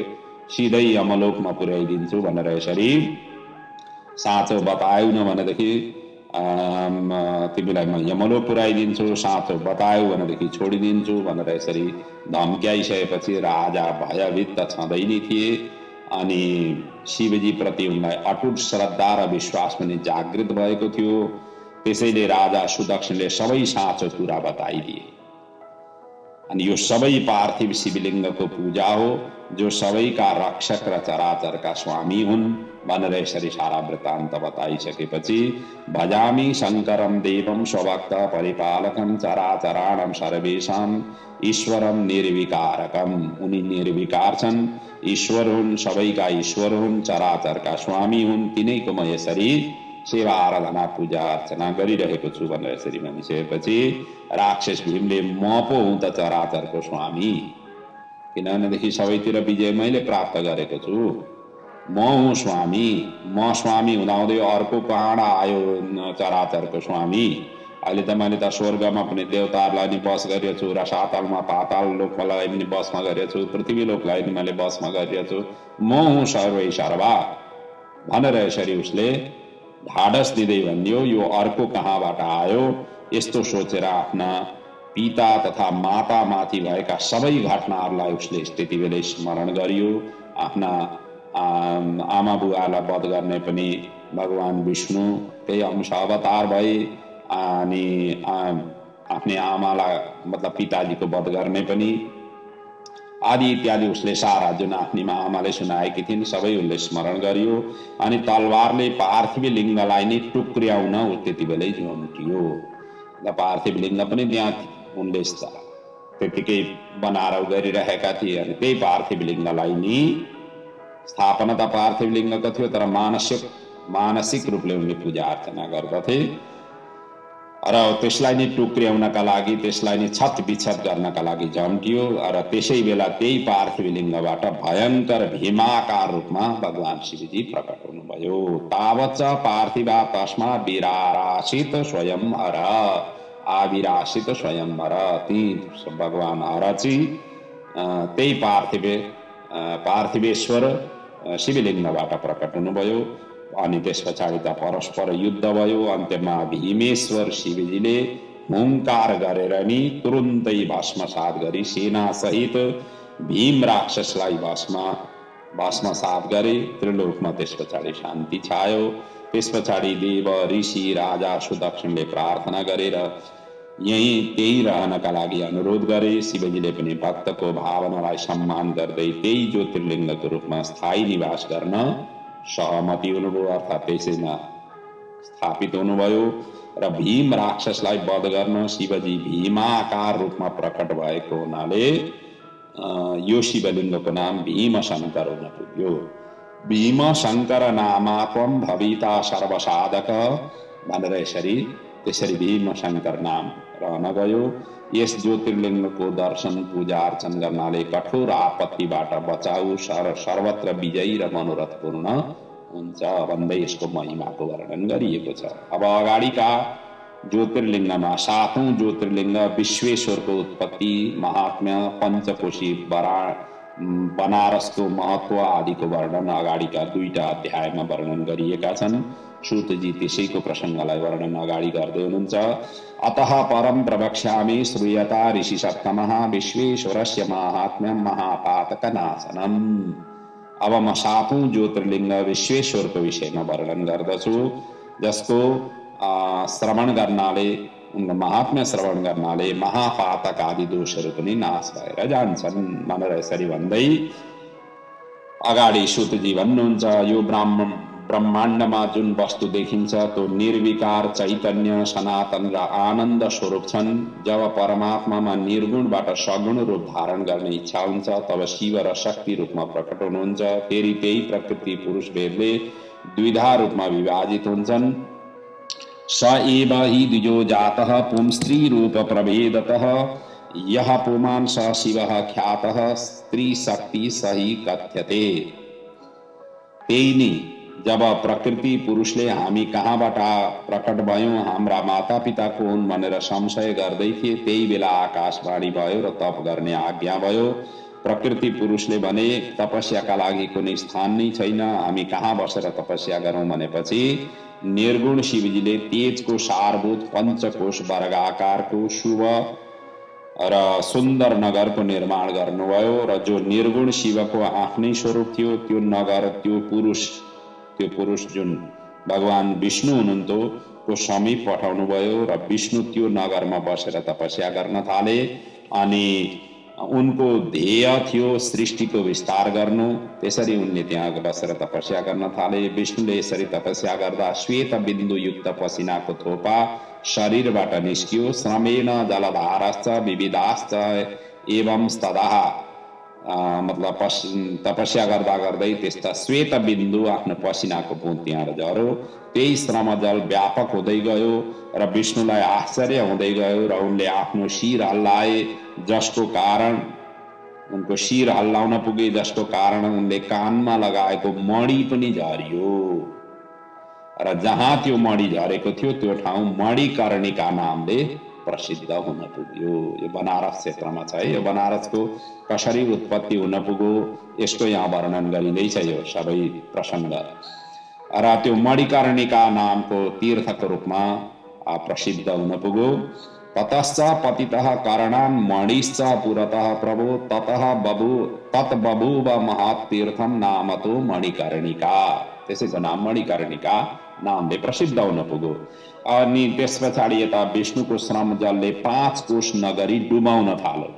सिधै यमलोकमा पुर्याइदिन्छु भनेर यसरी साँचो बतायौ न भनेदेखि तिमीलाई म यमलोक पुर्याइदिन्छु, साँचो बतायौ भनेदेखि छोडिदिन्छु भनेर यसरी धम्क्याइसकेपछि राजा भयभीत त छँदै नै थिए। अनि शिवजी प्रति उनलाई अटुट श्रद्धा र विश्वास पनि जागृत भएको थियो। त्यसैले राजा सुदक्षिणले सबै साँचो कुरा बताइदिए। अनि यो सबै पार्थिव शिवलिङ्गको पूजा हो, जो सबैका रक्षक र चराचरका स्वामी हुन् भनेर यसरी सारा वृत्तान्त बताइसकेपछि भजामि शङ्करम देवम स्वभक्त परिपालकम चराचराणम सर्वेषाम ईश्वरम निर्विकारकम। उनी निर्विकार छन्, ईश्वर हुन्, सबैका ईश्वर हुन्, चराचरका स्वामी हुन्, तिनैको म यसरी सेवा आराधना पूजा अर्चना गरिरहेको छु भनेर यसरी भनिसकेपछि राक्षस भीमले म पो हुँ त चराचरको स्वामी, किनभनेदेखि सबैतिर विजय मैले प्राप्त गरेको छु, म हुँ स्वामी। म स्वामी हुँदाहुँदै अर्को कहाँ आयो चराचरको स्वामी। अहिले त मैले त स्वर्गमा पनि देवताहरूलाई नि बस गरेको छु र सातालमा पाताल लोकलाई पनि बसमा गरेको छु, पृथ्वी लोकलाई पनि मैले बसमा गरेको छु, म हुँ सर्वै सर्वा भनेर यसरी उसले ढाडस दिँदै भन्यो। यो अर्को कहाँबाट आयो यस्तो सोचेर आफ्ना पिता तथा माता माथि भएका सबै घटनाहरूलाई उसले त्यति बेलै स्मरण गरियो। आफ्ना आमा बुवालाई वध गर्ने पनि भगवान विष्णु त्यही अंश अवतार भए, अनि आफ्नै आमालाई मतलब पिताजीको वध गर्ने पनि आदि इत्यादि उसले सारा जुन आफ्नी आमाले सुनाएकी थिइन् सबै उसले स्मरण गरियो। अनि तलवारले पार्थिव लिङ्गलाई नै टुक्र्याउन त्यति बेलै झुम्टियो। पार्थिव लिङ्ग पनि त्यहाँ उनले त्यतिकै बनाएर गरिरहेका थिए। अनि त्यही पार्थिव लिङ्गलाई नि स्थापना त पार्थिव लिङ्गको थियो, तर मानसिक रूपले उनले पूजा अर्चना गर्दथे र त्यसलाई नै टुक्र्याउनका लागि, त्यसलाई नै छत बिछत गर्नका लागि झम्टियो। र त्यसै बेला त्यही पार्थिव लिङ्गबाट भयङ्कर भीमाकार रूपमा भगवान शिवजी प्रकट हुनुभयो। तावच पार्थिवा तस्मा विरारासित स्वयं हर, आविरासित स्वयं हर। ती भगवान हरची त्यही पार्थिवेश्वर शिवलिङ्गबाट प्रकट हुनुभयो। अनि त्यस पछाडि त परस्पर युद्ध भयो। अन्त्यमा भीमेश्वर शिवजीले हुङ्कार गरेर नि तुरुन्तै भस्मसात गरी सेना सहित भीम राक्षसलाई भस्मसात गरे। त्रिलोकमा त्यस पछाडि शान्ति छायो। त्यस पछाडि देव ऋषि राजा सुदक्षिणले प्रार्थना गरेर त्यही रहनका लागि अनुरोध गरे। शिवजीले पनि भक्तको भावनालाई सम्मान गर्दै त्यही ज्योतिर्लिङ्गको रूपमा स्थायी निवास गर्न सहमति हुनुभयो, अर्थात् त्यसैमा स्थापित हुनुभयो। र भीम राक्षसलाई वध गर्न शिवजी भीमाकार रूपमा प्रकट भएको हुनाले यो शिवलिङ्गको नाम भीम शङ्कर हुन पुग्यो। भीम शङ्कर नामात्वम भविता सर्वसाधक भनेर त्यसरी भीम शङ्कर नाम रहन गयो। यस ज्योतिर्लिङ्गको दर्शन पूजा अर्चन गर्नाले कठोर आपत्तिबाट बचाउ, सर्वत्र विजयी र मनोरथ पूर्ण हुन्छ भन्दै यसको महिमाको वर्णन गरिएको छ। अब अगाडिका ज्योतिर्लिङ्गमा 7औं ज्योतिर्लिङ्ग विश्वेश्वरको उत्पत्ति, महात्म्य, पञ्चकोशी बनारसको महत्व आदिको वर्णन अगाडिका 2टा अध्यायमा वर्णन गरिएका छन्। सूतजी त्यसैको प्रसङ्गलाई वर्णन अगाडि गर्दै हुनुहुन्छ। अतः परम प्रवक्ष्यामि श्रूयता ऋषि सप्तमः विश्वेश्वरस्य महात्म्यं महापातकनाशनम्। अब म 7औं ज्योतिर्लिङ्ग विश्वेश्वरको विषयमा वर्णन गर्दछु, जसको श्रवण गर्नाले उनको महात्म्य श्रवण गर्नाले महापातक आदि दोषहरू पनि नाश भएर जान्छन् भनेर यसरी भन्दै अगाडि सुतजी भन्नुहुन्छ, यो ब्रह्माण्डमा जुन वस्तु देखिन्छ त्यो निर्विकार चैतन्य सनातन र आनन्द स्वरूप छन्। जब परमात्मामा निर्गुणबाट सगुण रूप धारण गर्ने इच्छा हुन्छ तब शिव र शक्ति रूपमा प्रकट हुनुहुन्छ। फेरि त्यही प्रकृति पुरुष भेदले द्विधा रूपमा विभाजित हुन्छन्। स एव हि द्विजो जातः पुंस्त्री रूप प्रभेदतः यह पुमान् स शिवः ख्यातः स्त्री शक्ति सही कथ्यते। त्यही नै जब प्रकृति पुरुषले हामी कहाँबाट प्रकट भयौं, हाम्रा मातापिता को हुन् भनेर संशय गर्दै थिए, त्यही बेला आकाशवाणी भयो र तप गर्ने आज्ञा भयो। प्रकृति पुरुषले भने तपस्याका लागि कुनै स्थान नै छैन, हामी कहाँ बसेर तपस्या गरौं भनेपछि निर्गुण शिवजीले तेजको सारभूत पञ्चकोश वर्गाकारको शुभ र सुन्दर नगरको निर्माण गर्नुभयो र जो निर्गुण शिवको आफ्नै स्वरूप थियो त्यो नगर त्यो पुरुष जुन भगवान विष्णु हुनुहुन्थ्यो को समीप पठाउनु भयो र विष्णु त्यो नगरमा बसेर तपस्या गर्न थाले। अनि उनको ध्येय थियो सृष्टिको विस्तार गर्नु, त्यसरी उनले त्यहाँ बसेर तपस्या गर्न थाले। विष्णुले यसरी तपस्या गर्दा श्वेत बिन्दु युक्त पसिनाको थोपा शरीरबाट निस्कियो। श्रमेण जलधारश्च विविधाश्च एवं तदाह, मतलब तपस्या गर्दा गर्दै त्यस्ता श्वेत बिन्दु आफ्नो पसिनाको बुँद त्यहाँ झर्यो। त्यही श्रम जल व्यापक हुँदै गयो र विष्णुलाई आश्चर्य हुँदै गयो र उनले आफ्नो शिर हल्लाए, जसको कारण उनको शिर हल्लाउन पुगे, जसको कारण उनले कानमा लगाएको मणि पनि झरियो र जहाँ त्यो मणि झरेको थियो त्यो ठाउँ मणिकर्णिका नामले प्रसिद्ध हुन पुग्यो। यो बनारस क्षेत्रमा छ है। यो बनारसको कसरी उत्पत्ति हुन पुग्यो यसको यहाँ वर्णन गरिँदैछ यो सबै प्रसङ्ग। र त्यो मणिकर्णिका नामको तीर्थको रूपमा प्रसिद्ध हुन पुग्यो। ततश्च पतितः कर्णान् मणिश्च पुरतः प्रभो तत बभूव महत्तीर्थम नामतो मणिकर्णिका। त्यसैको नाम मणिकर्णिका नामले प्रसिद्ध हुन पुग्यो। अनि त्यस पछाडि यता विष्णुको श्रम जलले 5 कोश नगरी डुबाउन थाल्यो।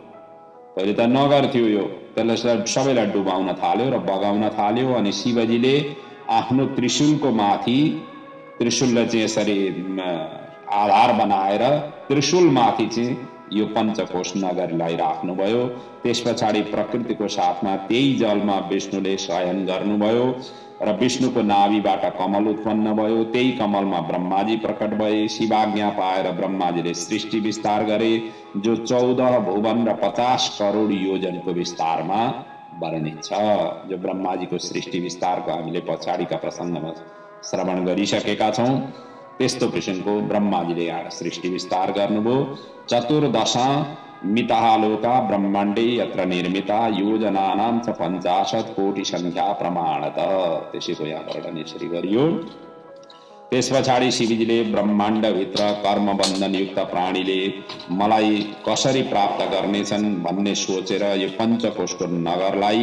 पहिले त नगर थियो यो, त्यसलाई सबैलाई डुबाउन थाल्यो र बगाउन थाल्यो। अनि शिवजीले आफ्नो त्रिशूलको माथि, त्रिशूललाई चाहिँ यसरी आधार बनाएर त्रिशूल माथि चाहिँ यो पञ्चकोश नगरलाई राख्नुभयो। त्यस पछाडि प्रकृतिको साथमा त्यही जलमा विष्णुले शयन गर्नुभयो र विष्णुको नाभिबाट कमल उत्पन्न भयो। त्यही कमलमा ब्रह्माजी प्रकट भए। शिवाज्ञा पाएर ब्रह्माजीले सृष्टि विस्तार गरे, जो 14 भुवन र 50 करोड योजनको विस्तारमा वर्णित छ। जो ब्रह्माजीको सृष्टि विस्तारको हामीले पछाडिका प्रसङ्गमा श्रवण गरिसकेका छौं। त्यस्तो किसिमको ब्रह्माजीले यहाँ सृष्टि विस्तार गर्नुभयो। 14 मिताः लोका ब्रह्माण्डे यत्र निर्मिता योजनानां च 50 कोटि संख्या प्रमाणतः। त्यसैको यहाँ वर्णन यसरी गरियो। त्यस पछाडि शिवजीले ब्रह्माण्डभित्र कर्मबन्धन युक्त प्राणीले मलाई कसरी प्राप्त गर्नेछन् भन्ने सोचेर यो पञ्चकोशको नगरलाई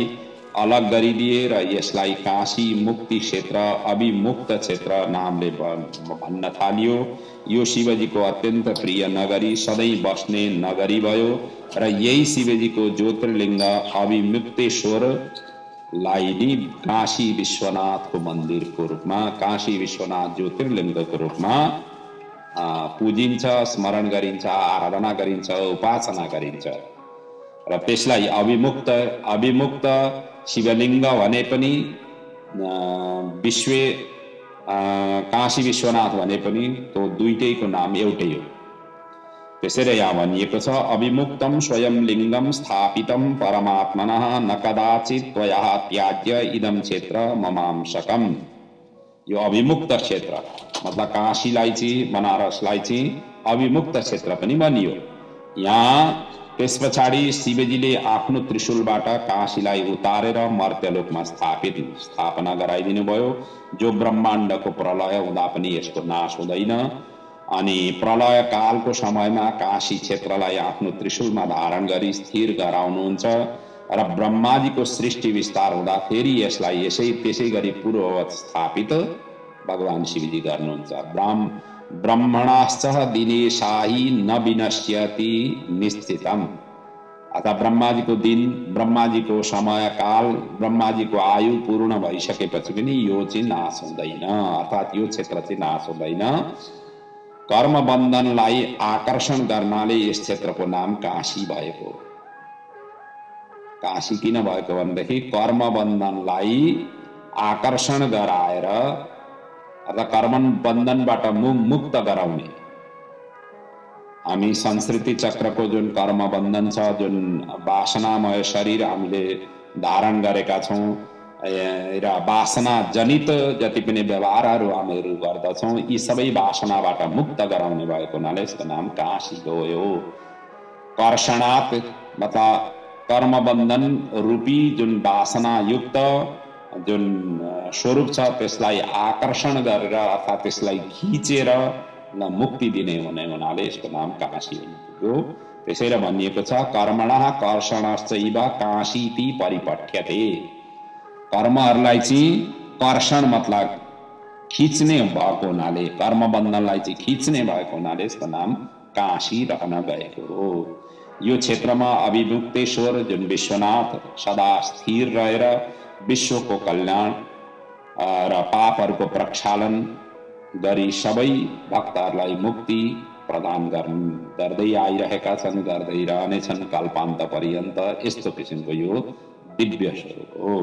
अलग गरिदिए र यसलाई काशी मुक्ति क्षेत्र, अभिमुक्त क्षेत्र नामले भन्न थालियो। यो शिवजीको अत्यन्त प्रिय नगरी, सधैँ बस्ने नगरी भयो र यही शिवजीको ज्योतिर्लिङ्ग अभिमुक्तेश्वरलाई नि काशी विश्वनाथको मन्दिरको रूपमा, काशी विश्वनाथ ज्योतिर्लिङ्गको रूपमा पूजिन्छ, स्मरण गरिन्छ, आराधना गरिन्छ, उपासना गरिन्छ र त्यसलाई अभिमुक्त शिवलिङ्ग भने पनि काशी विश्वनाथ भने पनि त्यो दुईटैको नाम एउटै हो। त्यसैले यहाँ भनिएको छ, अभिमुक्तम स्वयं लिङ्गम स्थापितम परमात्मनः न कदाचित् त्वया त्याज्य इदं क्षेत्र ममांशकम। यो अभिमुक्त क्षेत्र मतलब काशीलाई चाहिँ, बनारसलाई चाहिँ अभिमुक्त क्षेत्र पनि भनियो। यहाँ त्यस पछाडि शिवजीले आफ्नो त्रिशूलबाट काशीलाई उतारेर मर्त्यलोकमा स्थापना गराइदिनु भयो। जो ब्रह्माण्डको प्रलय हुँदा पनि यसको नाश हुँदैन। अनि प्रलय कालको समयमा काशी क्षेत्रलाई आफ्नो त्रिशूलमा धारण गरी स्थिर गराउनुहुन्छ र ब्रह्माजीको सृष्टि विस्तार हुँदा फेरि यसलाई त्यसै गरी पूर्ववत स्थापित भगवान शिवजी गर्नुहुन्छ। ब्रह्मणाश्च दिने शाही न विनश्यति निश्चितम। अतः ब्रह्मा जी को दिन, ब्रह्मा जी को समय काल, ब्रह्मा जी को आयु पूर्ण भइसकेपछि पनि यो चाहिँ नाश हुँदैन, अर्थात् यो क्षेत्र चाहिँ नाश हुँदैन। कर्म बन्धनलाई आकर्षण गर्नाले यस क्षेत्रको नाम काशी भएको। काशी किन भएको भनेदेखि कर्म बन्धनलाई आकर्षण गराएर अर्थात् कर्म बन्धनबाट मुक्त गराउने। हामी संस्कृति चक्रको जुन कर्म बन्धन छ, जुन वासनामय शरीर हामीले धारण गरेका छौँ र वासना जनित जति पनि व्यवहारहरू हामीहरू गर्दछौँ, यी सबै वासनाबाट मुक्त गराउने भएको हुनाले यसको नाम काशी हो। यो कर्षणात् मतलब कर्म बन्धन रूपी जुन वासनायुक्त जुन स्वरूप छ त्यसलाई आकर्षण गरेर अर्थात् त्यसलाई खिचेर मुक्ति दिने हुने हुनाले यसको नाम काशी हो। त्यसैले भनिएको छ कर्मणः कर्षणश्चैव काशीति परिपठ्यते। कर्महरूलाई चाहिँ कर्षण मतलब खिच्ने भएको हुनाले, कर्म बन्धनलाई चाहिँ खिच्ने भएको हुनाले यसको नाम काशी रहन गएको हो। यो क्षेत्रमा अभिमुक्तेश्वर जुन विश्वनाथ सदा स्थिर रहेर विश्वको कल्याण र पापहरूको प्रक्षालन गरी सबै भक्तहरूलाई मुक्ति प्रदान गर्दै आइरहेका छन्, गर्दै रहनेछन् कल्पान्त पर्यन्त। यस्तो किसिमको यो दिव्य स्वरूप हो।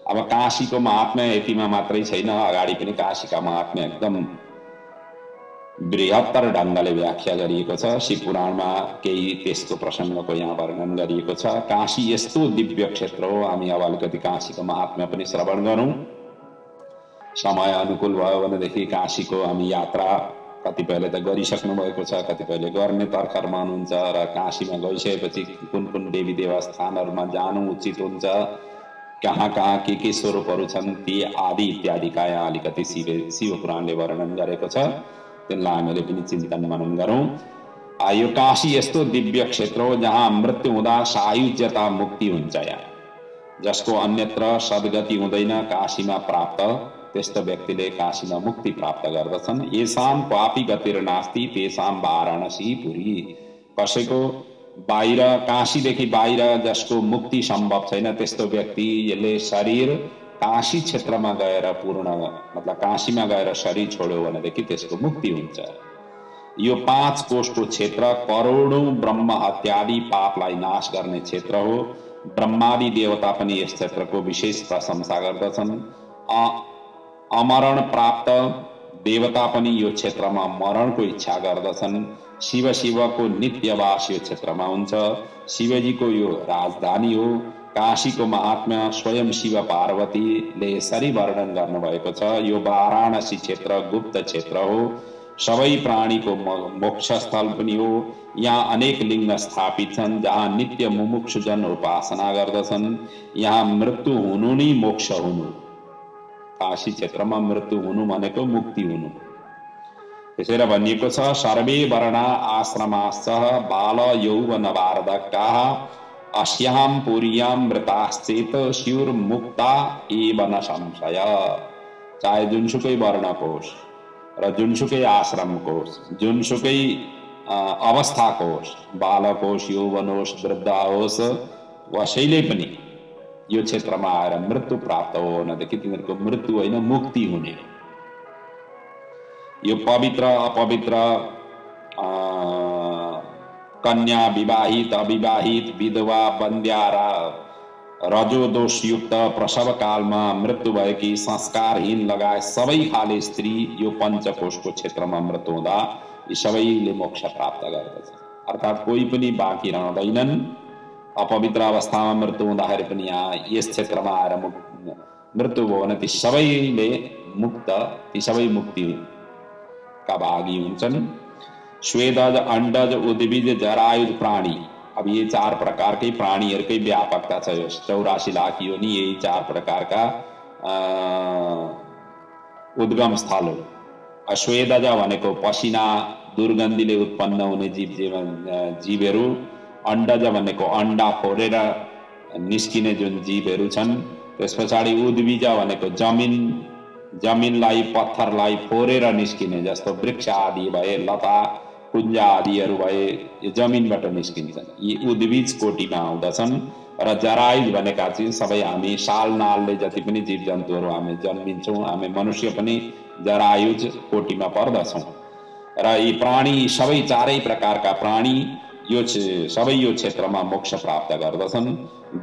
अब काशीको महात्म्य यतिमा मात्रै छैन, अगाडि पनि काशीका महात्म्य एकदम बृहत्तर ढङ्गले व्याख्या गरिएको छ। शिवपुराणमा केही त्यसको प्रसङ्गको यहाँ वर्णन गरिएको छ। काशी यस्तो दिव्य क्षेत्र हो। हामी अब अलिकति काशीको महात्म्य पनि श्रवण गरौँ। समय अनुकूल भयो भनेदेखि काशीको हामी यात्रा कतिपयले त गरिसक्नु भएको छ, कतिपयले गर्ने तर्खरमा हुनुहुन्छ र काशीमा गइसकेपछि कुन कुन देवी देवस्थानहरूमा जानु उचित हुन्छ, कहाँ कहाँ के स्वरूपहरू छन्, ती आदि इत्यादिका यहाँ अलिकति शिवपुराणले वर्णन गरेको छ। त्यसलाई हामीले पनि चिन्तन मनन गरौँ। यो काशी यस्तो दिव्य क्षेत्र हो जहाँ मृत्यु हुँदा सायुज्यता मुक्ति हुन्छ। यहाँ जसको अन्यत्र सद्गति हुँदैन काशीमा प्राप्त, त्यस्तो व्यक्तिले काशीमा मुक्ति प्राप्त गर्दछन्। येषां क्वापि गतिर्नास्ति तेषां वाराणसी पुरी। कसैको बाहिर काशीदेखि बाहिर जसको मुक्ति सम्भव छैन त्यस्तो व्यक्तिले शरीर काशी क्षेत्रमा गएर पूर्ण मतलब काशीमा गएर शरीर छोड्यो भनेदेखि त्यसको मुक्ति हुन्छ। यो 5 कोषको क्षेत्र करोडौं ब्रह्म हत्यादि पापलाई नाश गर्ने क्षेत्र हो। ब्रह्मादि देवता पनि यस क्षेत्रको विशेष प्रशंसा गर्दछन्। अमरण प्राप्त देवता पनि यो क्षेत्रमा मरणको इच्छा गर्दछन्। शिवको नित्यवास यो क्षेत्रमा हुन्छ। शिवजीको यो राजधानी हो। काशीको महात्म्य स्वयं शिव पार्वतीले यसरी वर्णन गर्नुभएको छ। यो वाराणसी क्षेत्र गुप्त क्षेत्र हो, सबै प्राणीको मोक्ष स्थल पनि हो। यहाँ अनेक लिङ्ग स्थापित छन् जहाँ नित्य मुमुक्षुजन उपासना गर्दछन्। यहाँ मृत्यु हुनु नै मोक्ष हुनु। काशी क्षेत्रमा मृत्यु हुनु भनेको मुक्ति हुनु। त्यसैले भनिएको छ सर्वे वर्णा आश्रमाश्च बाल यौवन वार्धकाः अस्यां पुर्यां मृताश्चेत स्युर्मुक्ता एव न संशय। चाहे जुनसुकै वर्णको होस् र जुनसुकै आश्रमको होस्, जुनसुकै अवस्थाको होस्, बालक होस्, यौवन होस्, वृद्ध होस्, कसैले पनि यो क्षेत्रमा आएर मृत्यु प्राप्त हो भनेदेखि तिनीहरूको मृत्यु होइन मुक्ति हुने। यो पवित्र अपवित्र कन्या, विवाहित अविवाहित, विधवा, बन्द्या र रजोदोषयुक्त प्रसव कालमा मृत्यु भएकी, संस्कारहीन लगायत सबै खाले स्त्री यो पञ्चकोशको क्षेत्रमा मृत्यु हुँदा यी सबैले मोक्ष प्राप्त गर्दछ। अर्थात् कोही पनि बाँकी रहँदैनन्। अपवित्र अवस्थामा मृत्यु हुँदाखेरि पनि यहाँ यस क्षेत्रमा आएर मृत्यु भयो भने ती सबैले मुक्त, ती सबै मुक्तिका भागी हुन्छन्। स्वेदज, अंडज, उद्भिज, जरायुज प्राणी। अब ये 4 प्रकारकै प्राणीहरूकै व्यापकता छ। 84 लाख योनि यही 4 प्रकारका उद्गम स्थल हो। अस्वेदज भनेको पसिना दुर्गन्धीले उत्पन्न हुने जीवहरू। अंडज भनेको अंडा फोरेर निस्किने जुन जीवहरू छन्। त्यस पछाडि उद्भिज भनेको जमिन जमिनलाई पत्थरलाई फोरेर निस्किने जस्तो वृक्ष आदि भए, लता कुञ्ज आदिहरू भए, यो जमिनबाट निस्किन्छन्। यी उद्भिज कोटिमा आउँदछन् र जरायुज भनेका चाहिँ सबै हामी साल नालले जति पनि जीव जन्तुहरू हामी जन्मिन्छौँ, हामी मनुष्य पनि जरायुज कोटिमा पर्दछौँ। र यी प्राणी सबै चारै प्रकारका प्राणी यो सबै यो क्षेत्रमा मोक्ष प्राप्त गर्दछन्।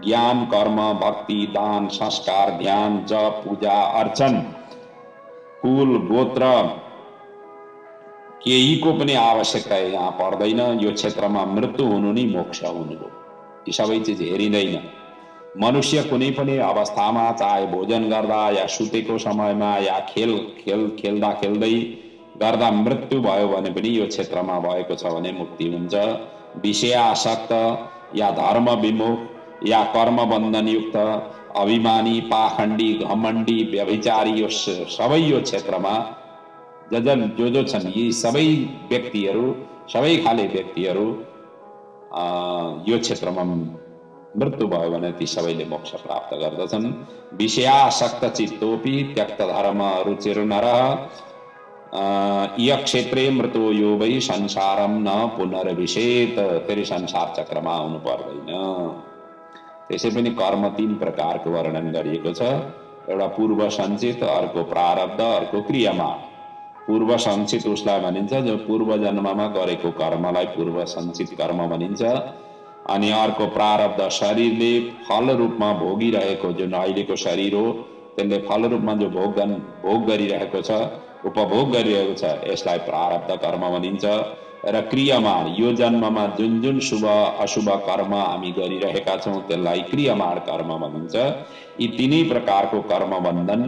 ज्ञान, कर्म, भक्ति, दान, संस्कार, ध्यान, जप, पूजा, अर्चन, कुल, गोत्र केहीको पनि आवश्यकता यहाँ पर्दैन। यो क्षेत्रमा मृत्यु हुनु नै मोक्ष हुनु हो। यी सबै चिज हेरिँदैन। मनुष्य कुनै पनि अवस्थामा, चाहे भोजन गर्दा या सुतेको समयमा या खेल्दा खेल्दै गर्दा मृत्यु भयो भने पनि यो क्षेत्रमा भएको छ भने मुक्ति हुन्छ। विषयासक्त या धर्म विमुख या कर्म बन्धनयुक्त, अभिमानी, पाखण्डी, घमण्डी, व्यभिचारी, यो सबै यो क्षेत्रमा जो छन्, यी सबै व्यक्तिहरू, सबै खाले व्यक्तिहरू यो क्षेत्रमा मृत्यु भयो भने ती सबैले मोक्ष प्राप्त गर्दछन्। विषयासक्त चित्तोपि त्यक्त धर्म रुचिर्नरः क्षेत्रे मृतो यो वै संसारम न पुनर्विशेत। फेरि संसार चक्रमा आउनु पर्दैन। त्यसै पनि कर्म 3 प्रकारको वर्णन गरिएको छ। एउटा पूर्व सञ्चित, अर्को प्रारब्ध, अर्को क्रियामान। पूर्व सञ्चित उसलाई भनिन्छ जो पूर्व जन्ममा गरेको कर्मलाई पूर्व सञ्चित कर्म भनिन्छ। अनि अर्को प्रारब्ध, शरीरले फल रूपमा भोगिरहेको जुन अहिलेको शरीर हो, त्यसले फल रूपमा जो भोग गरिरहेको छ, उपभोग गरिरहेको छ, यसलाई प्रारब्ध कर्म भनिन्छ। र क्रियामान, यो जन्ममा जुन जुन शुभ अशुभ कर्म हामी गरिरहेका छौँ त्यसलाई क्रियामान कर्म भनिन्छ। यी 3 प्रकारको कर्म बन्धन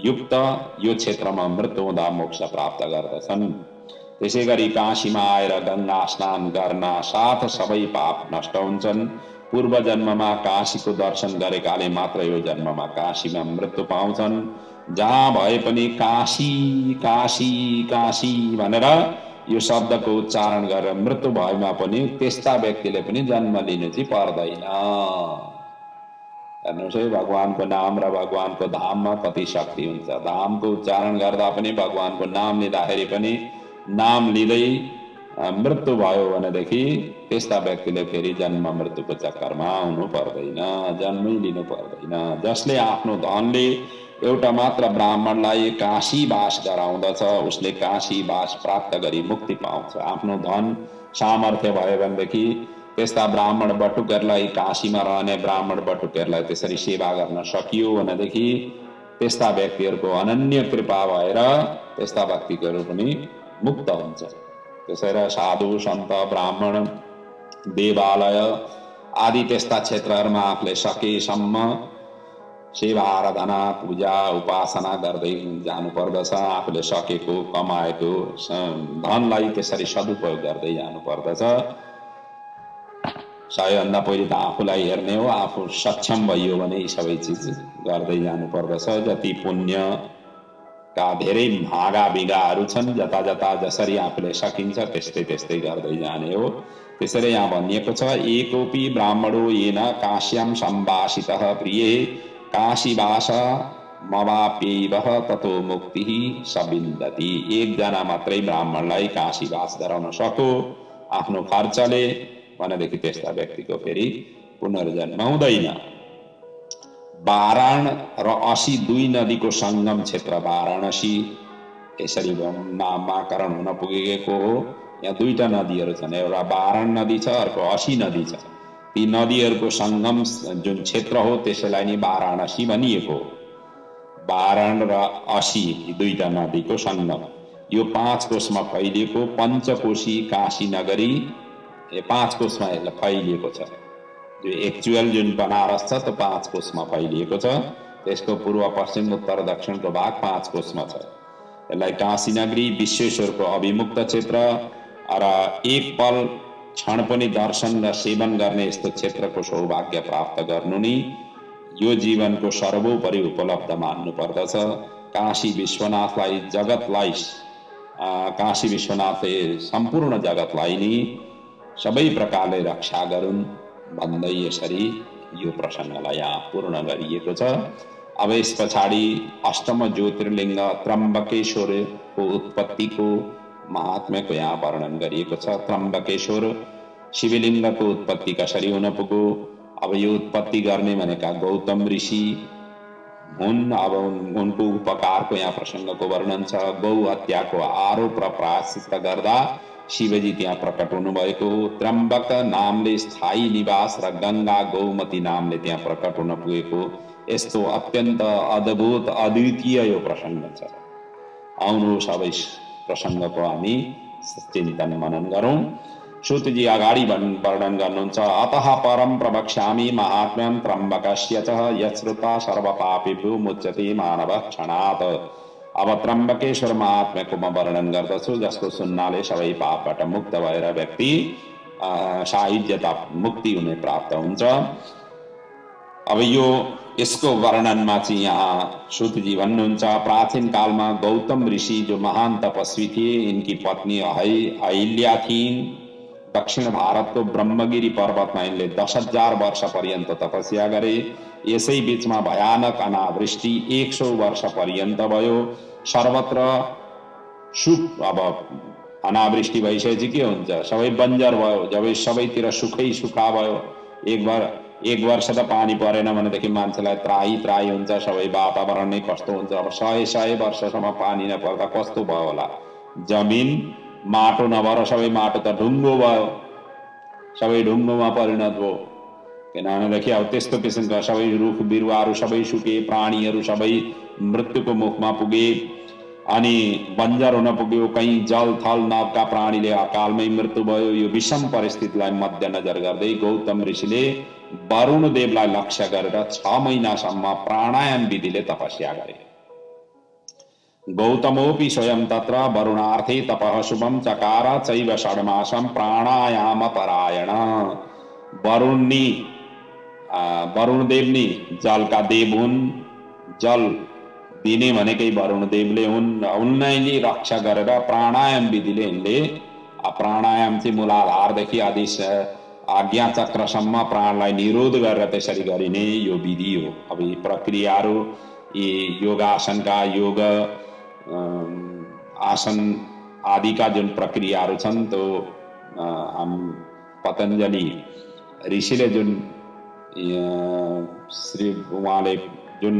युक्त यो क्षेत्रमा मृत्यु हुँदा मोक्ष प्राप्त गर्दछन्। त्यसै गरी काशीमा आएर गंगा स्नान गर्न साथ सबै पाप नष्ट हुन्छन्। पूर्व जन्ममा काशीको दर्शन गरेकाले मात्र यो जन्ममा काशीमा मृत्यु पाउँछन्। जहाँ भए पनि काशी काशी काशी भनेर यो शब्दको उच्चारण गरेर मृत्यु भएमा पनि त्यस्ता व्यक्तिले पनि जन्म लिनु चाहिँ पर्दैन। हेर्नुहोस् है, भगवानको नाम र भगवानको धाममा कति शक्ति हुन्छ। धामको उच्चारण गर्दा पनि, भगवानको नाम लिँदाखेरि पनि, नाम लिँदै मृत्यु भयो भनेदेखि त्यस्ता व्यक्तिले फेरि जन्म मृत्युको चक्करमा आउनु पर्दैन, जन्मै लिनु पर्दैन। जसले आफ्नो धनले एउटा मात्र ब्राह्मणलाई काशीवास गराउँदछ, उसले काशीवास प्राप्त गरी मुक्ति पाउँछ। आफ्नो धन सामर्थ्य भयो भनेदेखि त्यस्ता ब्राह्मण बटुकहरूलाई, काशीमा रहने ब्राह्मण बटुकहरूलाई त्यसरी सेवा गर्न सकियो भनेदेखि त्यस्ता व्यक्तिहरूको अनन्य कृपा भएर त्यस्ता व्यक्तिहरू पनि मुक्त हुन्छ। त्यसैले साधु सन्त ब्राह्मण देवालय आदि त्यस्ता क्षेत्रहरूमा आफूले सकेसम्म सेवा आराधना पूजा उपासना गर्दै जानुपर्दछ। आफूले सकेको कमाएको धनलाई त्यसरी सदुपयोग गर्दै जानुपर्दछ। सबैभन्दा पहिले त आफूलाई हेर्ने हो। आफू सक्षम भइयो भने यी सबै चिज गर्दै जानुपर्दछ। जति पुण्यका धेरै भागा बिगाहरू छन्, जता जता जसरी आफूले सकिन्छ त्यस्तै त्यस्तै गर्दै जाने हो। त्यसैले यहाँ भनिएको छ, एकोपि ब्राह्मणो येन काश्याम सम्भाषितः प्रिये काशीवास मवाप्यैव ततो मुक्ति सबिन्दति। एकजना मात्रै ब्राह्मणलाई काशीवास गराउन सक्यो आफ्नो खर्चले भनेदेखि त्यस्ता व्यक्तिको फेरि पुनर्जन्म हुँदैन। वाराण र असी 2 नदीको संगम क्षेत्र वाराणसी यसरी नामाकरण हुन पुगेको हो। यहाँ 2टा नदीहरू छन्, एउटा वाराण नदी छ, अर्को असी नदी छ। ती नदीहरूको संगम जुन क्षेत्र हो त्यसैलाई नि वाराणसी भनिएको। वाराण र असी 2टा नदीको संगम, यो 5 कोशमा फैलिएको पञ्चकोशी काशी नगरी 5 कोशमा यसलाई फैलिएको छ। जो एक्चुअल जुन बनारस छ त्यो 5 कोशमा फैलिएको छ। त्यसको पूर्व पश्चिम उत्तर दक्षिणको भाग 5 कोशमा छ। यसलाई काशी नगरी विश्वेश्वरको अभिमुक्त क्षेत्र र एक पल क्षण पनि दर्शन र सेवन गर्ने यस्तो क्षेत्रको सौभाग्य प्राप्त गर्नु नि यो जीवनको सर्वोपरि उपलब्ध मान्नु पर्दछ। काशी विश्वनाथलाई जगतलाई काशी विश्वनाथले सम्पूर्ण जगतलाई नि सबै प्रकारले रक्षा गरून् भन्दै यसरी यो प्रसङ्गलाई यहाँ पूर्ण गरिएको छ। अब यस पछाडि अष्टम ज्योतिर्लिङ्ग त्र्यम्बकेश्वरको उत्पत्तिको महात्म्यको यहाँ वर्णन गरिएको छ। त्र्यम्बकेश्वर शिवलिङ्गको उत्पत्ति कसरी हुन पुग्यो, अब यो उत्पत्ति गर्ने भनेका गौतम ऋषि हुन्। अब उनको उपकारको यहाँ प्रसङ्गको वर्णन छ। गौ हत्याको आरोप र प्रायश्चित गर्दा शिवजी त्यहाँ प्रकट हुनुभएको हो। त्र्यम्बक नामले स्थायी निवास र गङ्गा गौमती नामले त्यहाँ प्रकट हुन पुगेको। यस्तो अत्यन्त अद्भुत अद्वितीय यो प्रसङ्ग छ। आउनुहोस् अब यस प्रसङ्गको हामी चिन्तन मनन गरौँ। सूतजी अगाडि वर्णन गर्नुहुन्छ। अतः परम प्रवक्ष्यामि महात्म्यं त्र्यम्बकस्य च यश्रुता सर्वपापेभ्यो मुच्यते मानवः क्षणात्। अब त्र्यम्बकेश्वर महात्म्यको म वर्णन गर्दछु, जसको सुन्नाले सबै पापबाट मुक्त भएर व्यक्ति साहित्यता मुक्ति हुने प्राप्त हुन्छ। अब यो यसको वर्णनमा चाहिँ यहाँ सूतजी भन्नुहुन्छ, प्राचीन कालमा गौतम ऋषि जो महान तपस्वी थिए, इनकी पत्नी अहिल्या थिइन्। दक्षिण भारतको ब्रह्मगिरी पर्वतमा यिनले 10,000 वर्ष पर्यन्त तपस्या गरे। यसै बीचमा भयानक अनावृष्टि 100 वर्ष पर्यन्त भयो। सर्वत्र सुख, अब अनावृष्टि भइसकेपछि के हुन्छ, सबै बन्जर भयो। जब सबैतिर सुखै सुखा भयो, एक वर्ष त पानी परेन भनेदेखि मान्छेलाई त्राही हुन्छ, सबै वातावरण नै कस्तो हुन्छ। अब 100 वर्षसम्म पानी नपर्दा कस्तो भयो होला। जमिन माटो नभएर सबै माटो त ढुङ्गो भयो, सबै ढुङ्गोमा परिणत भयो। किनभनेदेखि अब त्यस्तो किसिमका सबै रुख बिरुवाहरू सबै सुके, प्राणीहरू सबै मृत्युको मुखमा पुगे अनि बन्जर हुन पुग्यो। कहीँ जल थल नभएका प्राणीले अकालमै मृत्यु भयो। यो विषम परिस्थितिलाई मध्यनजर गर्दै गौतम ऋषिले वरुण देवलाई लक्ष्य गरेर 6 महिनासम्म प्राणायाम विधिले तपस्या गरे। गौतमोपि स्वयं तत्र वरुणार्थे तपः शुभम चकार चैव षड्मासम प्राणायाम परायण। वरुण देवनी जलका देव हुन्, जल दिने भनेकै वरुण देवले हुन्। उनैले रक्षा गरेर प्राणायाम विधिले यिनले, प्राणायाम चाहिँ मूलाधारदेखि आदि आज्ञा चक्रसम्म प्राणलाई निरोध गरेर त्यसरी गरिने यो विधि हो। अब यी प्रक्रियाहरू, यी योगासनका योग आसन आदिका जुन प्रक्रियाहरू छन्, त्यो पतञ्जलि ऋषिले जुन उहाँले जुन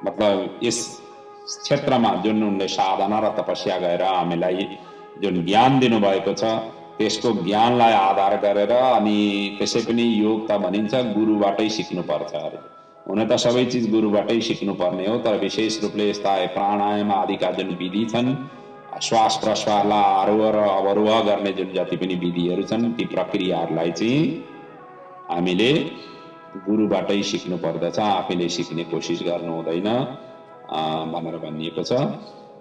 मतलब यस क्षेत्रमा जुन उनले साधना र तपस्या गरेर हामीलाई जुन ज्ञान दिनुभएको छ, त्यसको ज्ञानलाई आधार गरेर अनि त्यसै पनि योग त भनिन्छ गुरुबाटै सिक्नुपर्छ अरे। हुन त सबै चिज गुरुबाटै सिक्नुपर्ने हो, तर विशेष रूपले यस्ता प्राणायाम आदिका जुन विधि छन्, श्वास प्रश्वासलाई आरोह र अवरोह गर्ने जुन जति पनि विधिहरू छन्, ती प्रक्रियाहरूलाई चाहिँ हामीले गुरुबाटै सिक्नु पर्दछ, आफैले सिक्ने कोसिस गर्नु हुँदैन भनेर भनिएको छ।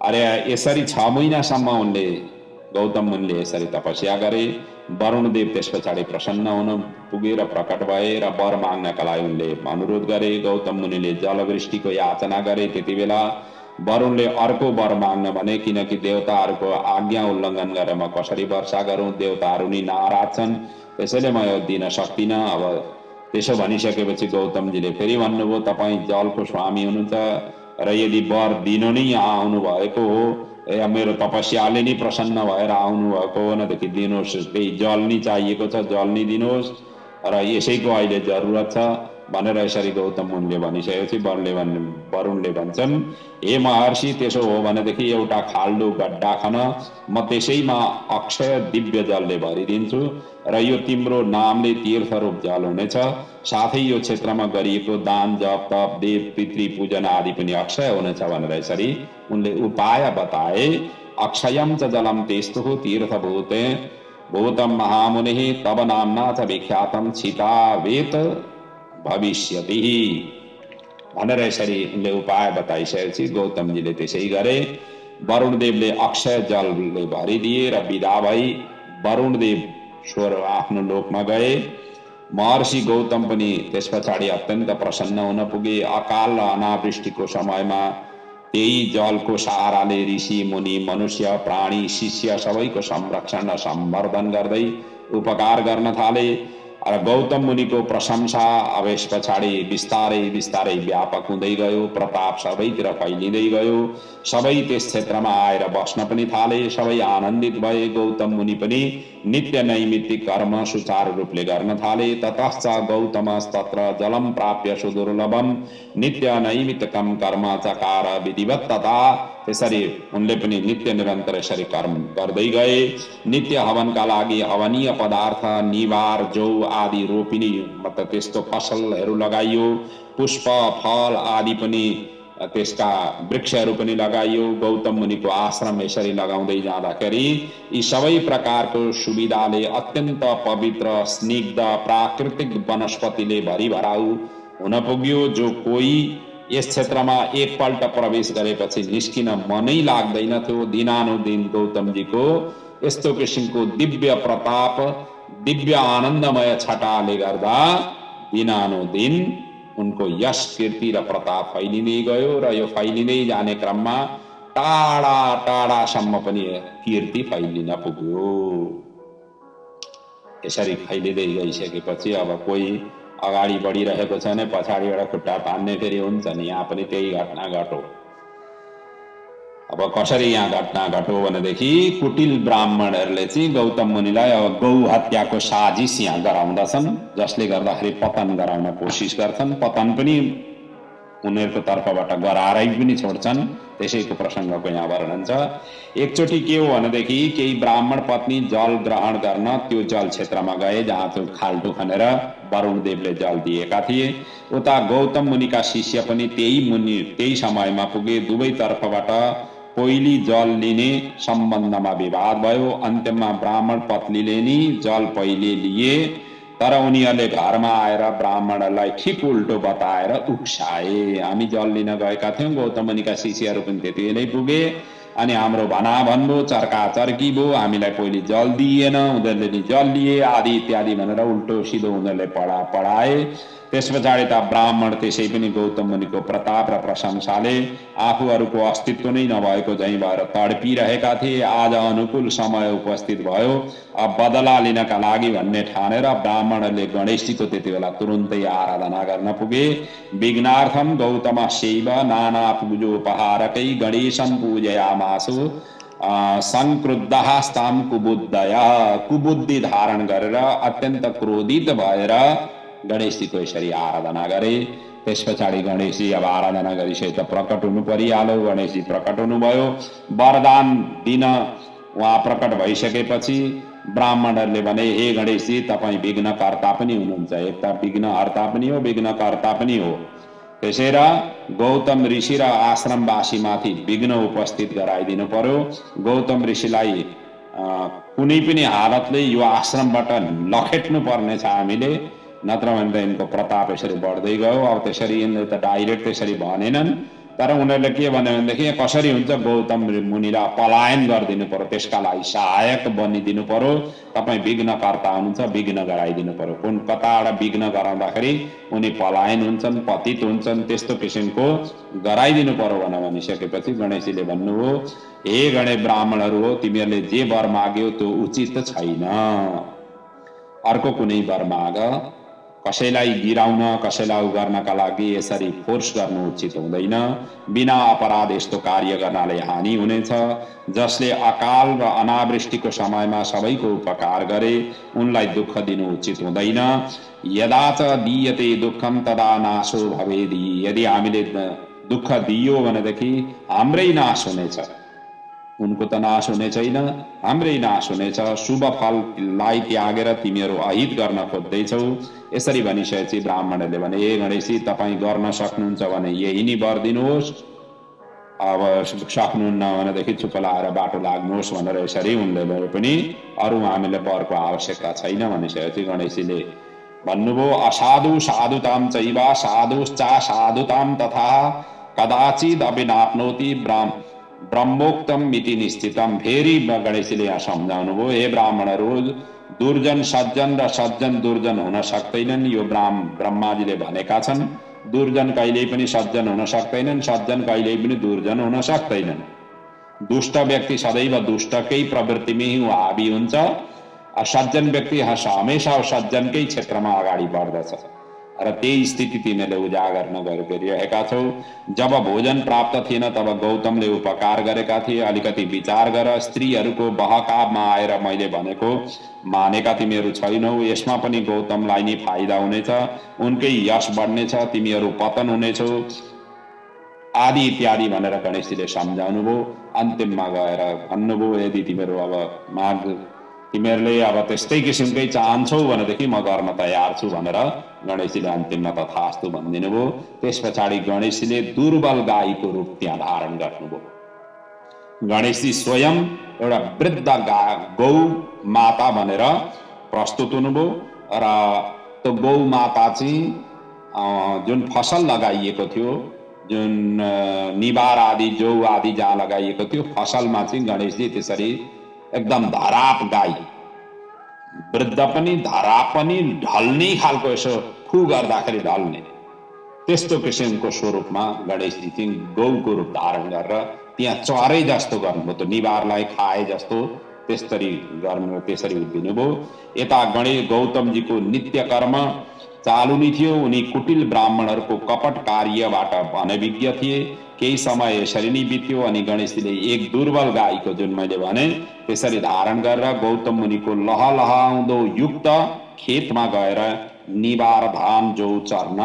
अरे यसरी 6 महिनासम्म उनले गौतम मुनिले यसरी तपस्या गरे। वरुण देव त्यस पछाडि प्रसन्न हुन पुगे र प्रकट भए र वर माग्नका लागि उनले अनुरोध गरे। गौतम मुनिले जलवृष्टिको याचना गरे। त्यति बेला वरुणले अर्को वर माग्न भने, किनकि देवताहरूको आज्ञा उल्लङ्घन गरेर म कसरी वर्षा गरौँ, देवताहरू नि नाराज छन्, त्यसैले म यो दिन सक्दिनँ। अब त्यसो भनिसकेपछि गौतमजीले फेरि भन्नुभयो, तपाईँ जलको स्वामी हुनुहुन्छ र यदि वर दिनु नै यहाँ आउनु भएको हो, या मेरो तपस्याले नै प्रसन्न भएर आउनु भएको हो भनेदेखि दिनुहोस्, त्यही जल नै चाहिएको छ, जल नै दिनुहोस् र यसैको अहिले जरुरत छ भनेर यसरी गौतम मुनिले भनिसकेपछि वरुणले भन्छन्, हे महर्षि, त्यसो हो भनेदेखि एउटा खाल्डो गड्डा खन, म त्यसैमा अक्षय दिव्य जलले भरिदिन्छु र यो तिम्रो नामले तीर्थरूप जल हुनेछ। साथै यो क्षेत्रमा गरिएको दान जप तप देव पितृ पूजन आदि पनि अक्षय हुनेछ भनेर यसरी उनले उपाय बताए। अक्षयम च जलम तेस्तु तीर्थभूते भूतम महामुनिः तब नामना च विख्यातम छितावेत भविष्यति भनेर यसरी उनले उपाय बताइसकेपछि गौतमजीले त्यसै गरे। वरुणदेवले अक्षय जलले भरिदिए र विदा भई वरुणदेव स्वर आफ्नो लोकमा गए। महर्षि गौतम पनि त्यस पछाडि अत्यन्त प्रसन्न हुन पुगे। अकाल र अनावृष्टिको समयमा त्यही जलको सहाराले ऋषि मुनि मनुष्य प्राणी शिष्य सबैको संरक्षण र सम्वर्धन गर्दै उपकार गर्न थाले। र गौतम मुनिको प्रशंसा अब यस पछाडि बिस्तारै बिस्तारै व्यापक हुँदै गयो, प्रताप सबैतिर फैलिँदै गयो। सबै त्यस क्षेत्रमा आएर बस्न पनि थाले, सबै आनन्दित भए। गौतम मुनि पनि नित्य नैमित्तिक कर्म सुचारू रूपले गर्न थाले। ततश्च गौतमस्तत्र जलम प्राप्य सुदुर्लभम नित्य नैमित्तिकम कर्म चकार विधिवत तथा। त्यसरी उनले पनि नित्य निरन्तर यसरी कर्म गर्दै गए। नित्य हवनका लागि हवनीय पदार्थ निवार जौ आदि रोपिनी मतलब त्यस्तो फसलहरू लगाइयो। पुष्प फल आदि पनि त्यसका वृक्षहरू पनि लगाइयो। गौतम मुनिको आश्रम यसरी लगाउँदै जाँदाखेरि यी सबै प्रकारको सुविधाले अत्यन्त पवित्र स्निग्ध प्राकृतिक वनस्पतिले भरिभराउ हुन पुग्यो। जो कोही यस क्षेत्रमा एकपल्ट प्रवेश गरेपछि निस्किन मनै लाग्दैन थियो। दिनानुदिन गौतमजीको यस्तो किसिमको दिव्य प्रताप दिव्य आनन्दमय छटाले गर्दा दिनानुदिन उनको यश कीर्ति र प्रताप फैलिँदै गयो र यो फैलिँदै जाने क्रममा टाढा टाढासम्म पनि कीर्ति फैलिन पुग्यो। यसरी फैलिँदै गइसकेपछि अब कोही अगाडि बढिरहेको छ भने पछाडिबाट खुट्टा तान्ने फेरि हुन्छ नि। यहाँ पनि त्यही घटना घट्यो। अब कसरी यहाँ घटना घट्यो भनेदेखि कुटिल ब्राह्मणहरूले चाहिँ गौतम मुनिलाई अब गौ हत्याको साजिस यहाँ गराउँदछन्, जसले गर्दाखेरि पतन गराउन कोसिस गर्छन्। पतन पनि उनीहरूको तर्फबाट गराएरै पनि छोड्छन्। त्यसैको प्रसङ्गको यहाँ वर्णन छ। एकचोटि के हो भनेदेखि केही ब्राह्मण पत्नी जल ग्रहण गर्न त्यो जल क्षेत्रमा गए जहाँ त्यो खाल्टो खनेर वरुणदेवले जल दिएका थिए। उता गौतम मुनिका शिष्य पनि त्यही समयमा पुगे। दुवै तर्फबाट पहिली जल लिने सम्बन्धमा विवाद भयो। अन्त्यमा ब्राह्मण पत्नीले नि जल पहिले लिए, तर उनीहरूले घरमा आएर ब्राह्मणलाई ठिक उल्टो बताएर उक्साए। हामी जल लिन गएका थियौँ, गौतम मुनिका शिष्यहरू पनि त्यति नै पुगे, अनि हाम्रो भनाभन भयो, चर्का चर्की भयो, हामीलाई पहिले जल दिएन, उनीहरूले नि जल लिए आदि इत्यादि भनेर उल्टो सिधो उनीहरूले पढाए। त्यस पछाडि त ब्राह्मण त्यसै पनि गौतम मुनिको प्रताप र प्रशंसाले आफूहरूको अस्तित्व नै नभएको झैँ भएर तडपिरहेका थिए। आज अनुकूल समय उपस्थित भयो, अब बदला लिनका लागि भन्ने ठानेर ब्राह्मणहरूले गणेशजीको त्यति बेला तुरुन्तै आराधना गर्न पुगे। विघ्नार्थम गौतम शैव नाना पूजोपहारकै गणेशम पूजयामासु संक्रुद्धस्ताम कुबुद्धया। कुबुद्धि धारण गरेर अत्यन्त क्रोधित भएर गणेशजीको यसरी आराधना गरे। त्यस पछाडि गणेशजी अब आराधना गरिसके त प्रकट हुनु परिहाल्यो। गणेशजी प्रकट हुनुभयो। वरदान दिन उहाँ प्रकट भइसकेपछि ब्राह्मणहरूले भने, हे गणेशजी तपाईँ विघ्नकर्ता पनि हुनुहुन्छ, एक त विघ्नहर्ता पनि हो विघ्नकर्ता पनि हो। त्यसैर गौतम ऋषि र आश्रमवासीमाथि विघ्न उपस्थित गराइदिनु पर्यो। गौतम ऋषिलाई कुनै पनि हालतले यो आश्रमबाट लखेट्नु पर्नेछ हामीले, नत्र भने त यिनको प्रताप यसरी बढ्दै गयो। अब त्यसरी यिनले त डाइरेक्ट त्यसरी भनेनन्, तर उनीहरूले के भन्यो भनेदेखि कसरी हुन्छ, गौतम मुनिलाई पलायन गरिदिनु पर्यो, त्यसका लागि सहायक बनिदिनु पर्यो। तपाईँ विघ्नकर्ता हुनुहुन्छ, विघ्न गराइदिनु पर्यो। कुन कताबाट विघ्न गराउँदाखेरि उनी पलायन हुन्छन्, पतित हुन्छन्, त्यस्तो किसिमको गराइदिनु पर्यो भनिसकेपछि गणेशजीले भन्नुभयो, हे गणे ब्राह्मणहरू हो, तिमीहरूले जे वर माग्यो त्यो उचित छैन, अर्को कुनै वर माग। कसैलाई गिराउन कसैलाई गर्नका लागि यसरी फोर्स गर्नु उचित हुँदैन। बिना अपराध यस्तो कार्य गर्नाले हानि हुनेछ। जसले अकाल र अनावृष्टिको समयमा सबैको उपकार गरे उनलाई दुःख दिनु उचित हुँदैन। यदा च दीयते दुःखम तदा नाशो भवेदि। यदि हामीले दुःख दियो भनेदेखि हाम्रै नाश हुनेछ, उनको त नाश हुने छैन, हाम्रै नाश हुनेछ। शुभ फललाई त्यागेर तिमीहरू अहित गर्न खोज्दैछौ। यसरी भनिसकेपछि ब्राह्मणहरूले भने, हे गणेशजी तपाईँ गर्न सक्नुहुन्छ भने यही नै वर दिनुहोस्, अब सक्नुहुन्न भनेदेखि चुप लाएर बाटो लाग्नुहोस् भनेर यसरी उनले पनि अरू हामीले वरको आवश्यकता छैन भनिसकेपछि गणेशजीले भन्नुभयो, असाधु साधुताम चैव साधुश्चा साधुताम तथा कदाचित अभिनाप्नोति ब्रह्मोक्तम मिति निश्चितम। फेरि गणेशजीले यहाँ सम्झाउनु भयो, हे ब्राह्मणहरू, दुर्जन सज्जन र सज्जन दुर्जन हुन सक्दैनन्, यो ब्रह्माजीले भनेका छन्। दुर्जन कहिल्यै पनि सज्जन हुन सक्दैनन्, सज्जन कहिल्यै पनि दुर्जन हुन सक्दैनन्। दुष्ट व्यक्ति सदैव दुष्टकै प्रवृत्तिमै हाबी हुन्छ सज्जन व्यक्ति हमेशा सज्जनकै क्षेत्रमा अगाडि बढ्दछ र त्यही स्थिति तिमीले उजागर नगरिरहेका छौ। जब भोजन प्राप्त थिएन तब गौतमले उपकार गरेका थिए, अलिकति विचार गर। स्त्रीहरूको बहकावमा आएर मैले भनेको मानेका तिमीहरू छैनौ। यसमा पनि गौतमलाई नै फाइदा हुनेछ, उनकै यश बढ्नेछ, तिमीहरू पतन हुनेछौ आदि इत्यादि भनेर गणेशजीले सम्झाउनु भयो। अन्तिममा गएर भन्नुभयो, यदि तिमीहरू अब तिमीहरूले अब त्यस्तै किसिमकै चाहन्छौ भनेदेखि म गर्न तयार छु भनेर गणेशजीले अन्तिममा तथास्तु भनिदिनु भयो। त्यस पछाडि गणेशजीले दुर्बल गाईको रूप त्यहाँ धारण गर्नुभयो। गणेशजी स्वयं एउटा वृद्ध गौ माता भनेर प्रस्तुत हुनुभयो र त्यो गौ माता चाहिँ जुन फसल लगाइएको थियो, जुन निबार आदि जौ आदि जहाँ लगाइएको थियो, फसलमा चाहिँ गणेशजी त्यसरी एकदम धराप गाई, वृद्ध पनि धराप पनि, ढल्ने खालको यसो फु गर्दाखेरि ढल्ने त्यस्तो किसिमको स्वरूपमा गणेशजी चाहिँ गौको रूप धारण गरेर त्यहाँ चरे जस्तो गर्नुभयो, त्यो निबारलाई खाए जस्तो त्यसरी गर्नु, त्यसरी उभिनुभयो। यता गौतमजीको नित्य कर्म चालु नै थियो। उनी कुटिल ब्राह्मणहरूको कपट कार्यबाट अनभिज्ञ थिए। केही समय यसरी नै बित्यो अनि गणेशजीले एक दुर्बल गाईको, जुन मैले भने त्यसरी धारण गरेर गौतम मुनिको लहलहाउँदो युक्त खेतमा गएर निबार धान जौ चर्न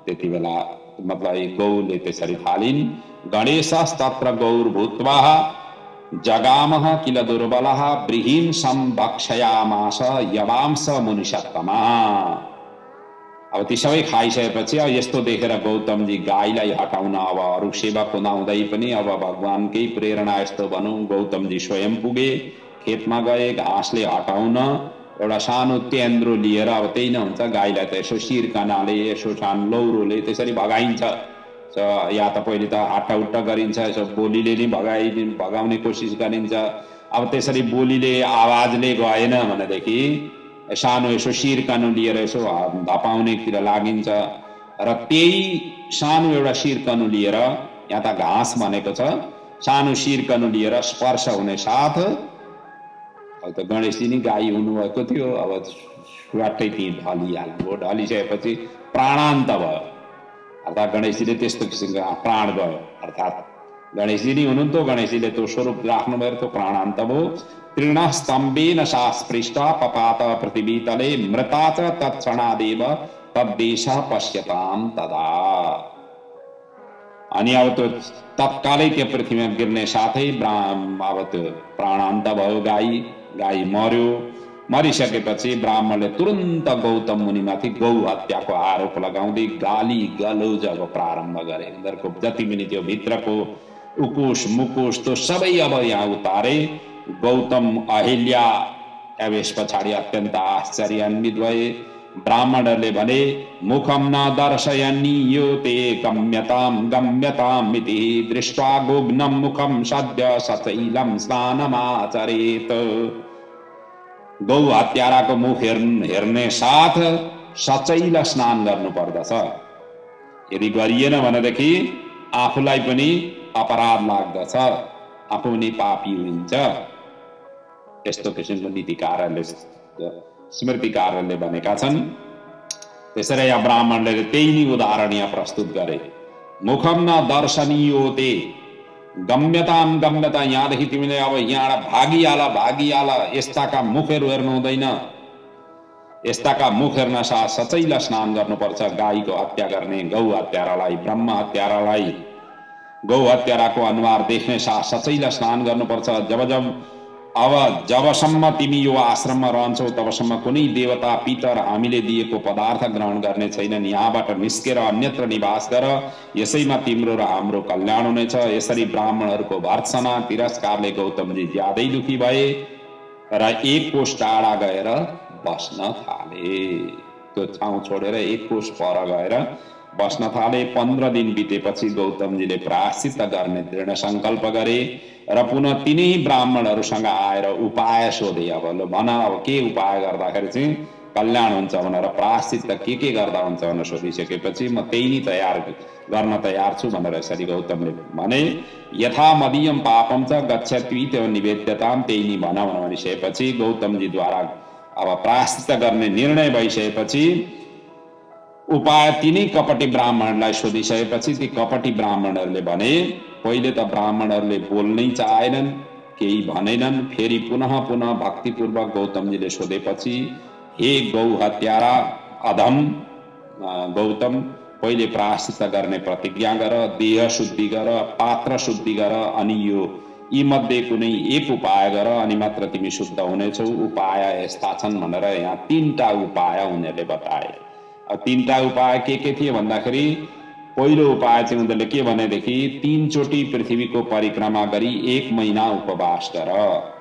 त्यति बेला मतलब गौले त्यसरी थालिन्। गणेशस्तत्र गौर्भूत्वा जगामः किल दुर्बलः ब्रीहिं संभक्षयामास यवांस मुनिषत्तमा। अब ती सबै खाइसकेपछि अब यस्तो देखेर गौतमजी गाईलाई हटाउन, अब अरू सेवक हुँदाहुँदै पनि अब भगवानकै प्रेरणा यस्तो भनौँ, गौतमजी स्वयं पुगे, खेतमा गए, घाँसले हटाउन एउटा सानो तेन्द्रो लिएर। अब त्यही नै हुन्छ, गाईलाई त यसो सिरकानाले, यसो सानो लौरोले त्यसरी भगाइन्छ, या त पहिले त हाट्टाउट्टा गरिन्छ, यसो बोलीले नै भगाउने कोसिस गरिन्छ। अब त्यसरी बोलीले आवाजले गएन भनेदेखि सानो यसो सिरकानु लिएर यसो धपाउनेतिर लागिन्छ र त्यही सानो एउटा सिरकानु लिएर, यहाँ त घाँस भनेको छ, सानो सिरकानु लिएर स्पर्श हुने साथ अब त गणेशजी नै गाई हुनुभएको थियो। अब स्वाटै त्यहीँ ढलिहाल्नुभयो। ढलिसकेपछि प्राणान्त भयो, अर्थात् गणेशजीले त्यस्तो किसिमको प्राण गयो, अर्थात् गणेशजी नै हुनुहुन्थ्यो, गणेशजीले त्यो स्वरूप राख्नुभयो, त्यो प्राणान्त भयो। तृणः स्तम्भेन सा स्पृष्टा पपात पृथिवीतले मृता च तत्क्षणादेव तद्देशः पश्यताम तदा। अनि अब त्यो तत्कालै त्यो पृथ्वीमा गिर्ने साथै अब त्यो प्राणान्त भयो, गाई मर्यो। मरिसकेपछि ब्राह्मणले तुरन्त गौतम मुनिमाथि गौ हत्याको आरोप लगाउँदै गाली गलौज अब प्रारम्भ गरे। उनीहरूको जति पनि त्यो भित्रको उकुश मुकुश त्यो सबै अब यहाँ उतारे। गौतम अहिल्या अब यस पछाडि अत्यन्त आश्चर्यान्वित भए। ब्राह्मणहरूले भने मुखम न दर्शयन्नियो ते गम्यताम इति दृष्ट्वा गोग्नम मुखम सद्य सचैलं स्नानमाचरेत। गौ हत्याराको मुख हेर्ने साथ सचैल स्नान गर्नु पर्दछ। यदि गरिएन भनेदेखि आफूलाई पनि अपराध लाग्दछ, आफू पनि पापी हुन्छ। यस्तो किसिमको नीतिकारहरूले, स्मृतिकारहरूले भनेका छन्। त्यसरी यहाँ ब्राह्मणले त्यही नै उदाहरण यहाँ प्रस्तुत गरे। मुखम न दर्शनीयोते गम्यता, यहाँदेखि तिमीले अब यहाँबाट भागिहाल, यस्ताका मुखहरू हेर्नु हुँदैन। यस्ताका मुख हेर्न साथ सचैल स्नान गर्नुपर्छ। गाईको हत्या गर्ने गौ हत्यारालाई, ब्रह्म हत्यारालाई, गौ हत्याराको अनुहार देख्ने साथ सचैल स्नान गर्नुपर्छ। जबसम्म तिमी यो आश्रममा रहन्छौ तबसम्म कुनै देवता पितर हामीले दिएको पदार्थ ग्रहण गर्ने छैनन्। यहाँबाट निस्केर अन्यत्र निवास गर, यसैमा तिम्रो र हाम्रो कल्याण हुनेछ। यसरी ब्राह्मणहरूको भर्त्सना तिरस्कारले गौतमजी ज्यादै दुखी भए र एक कोष टाढा गएर बस्न थाले। त्यो ठाउँ छोडेर एक कोष पर गएर बस्न थाले। 15 दिन बितेपछि गौतमजीले प्रायश्चित गर्ने दृढ संकल्प गरे र पुनः तिनै ब्राह्मणहरूसँग आएर उपाय सोधे। अब भन, अब के उपाय गर्दाखेरि चाहिँ कल्याण हुन्छ भनेर प्रायश्चित के गर्दा हुन्छ भनेर सोधिसकेपछि म त्यही नै गर्न तयार छु भनेर यसरी गौतमले भने। यथा मदीयम पापम च गच्छत्वित निवेद्यताम, त्यही नै भन भनिसकेपछि गौतमजीद्वारा अब प्रायश्चित गर्ने निर्णय भइसकेपछि उपाय तिनै कपटी ब्राह्मणलाई सोधिसकेपछि ती कपटी ब्राह्मणहरूले भने, पहिले त ब्राह्मणहरूले बोल्नै चाहेनन्, केही भनेनन्। फेरि पुनः पुनः भक्तिपूर्वक गौतमजीले सोधेपछि, हे गौ हत्यारा अधम गौतम, पहिले प्रायश्चित गर्ने प्रतिज्ञा गर, देह शुद्धि गर, पात्र शुद्धि गर, अनि यी मध्ये कुनै एक उपाय गर, अनि मात्र तिमी शुद्ध हुनेछौ। उपाय यस्ता छन् भनेर यहाँ 3टा उपाय उनीहरूले बताए। तीनटा उपाय के थिए भन्दाखेरि, पहिलो उपाय चाहिँ उनीहरूले के भनेदेखि 3 चोटि पृथ्वीको परिक्रमा गरी 1 महिना उपवास गर,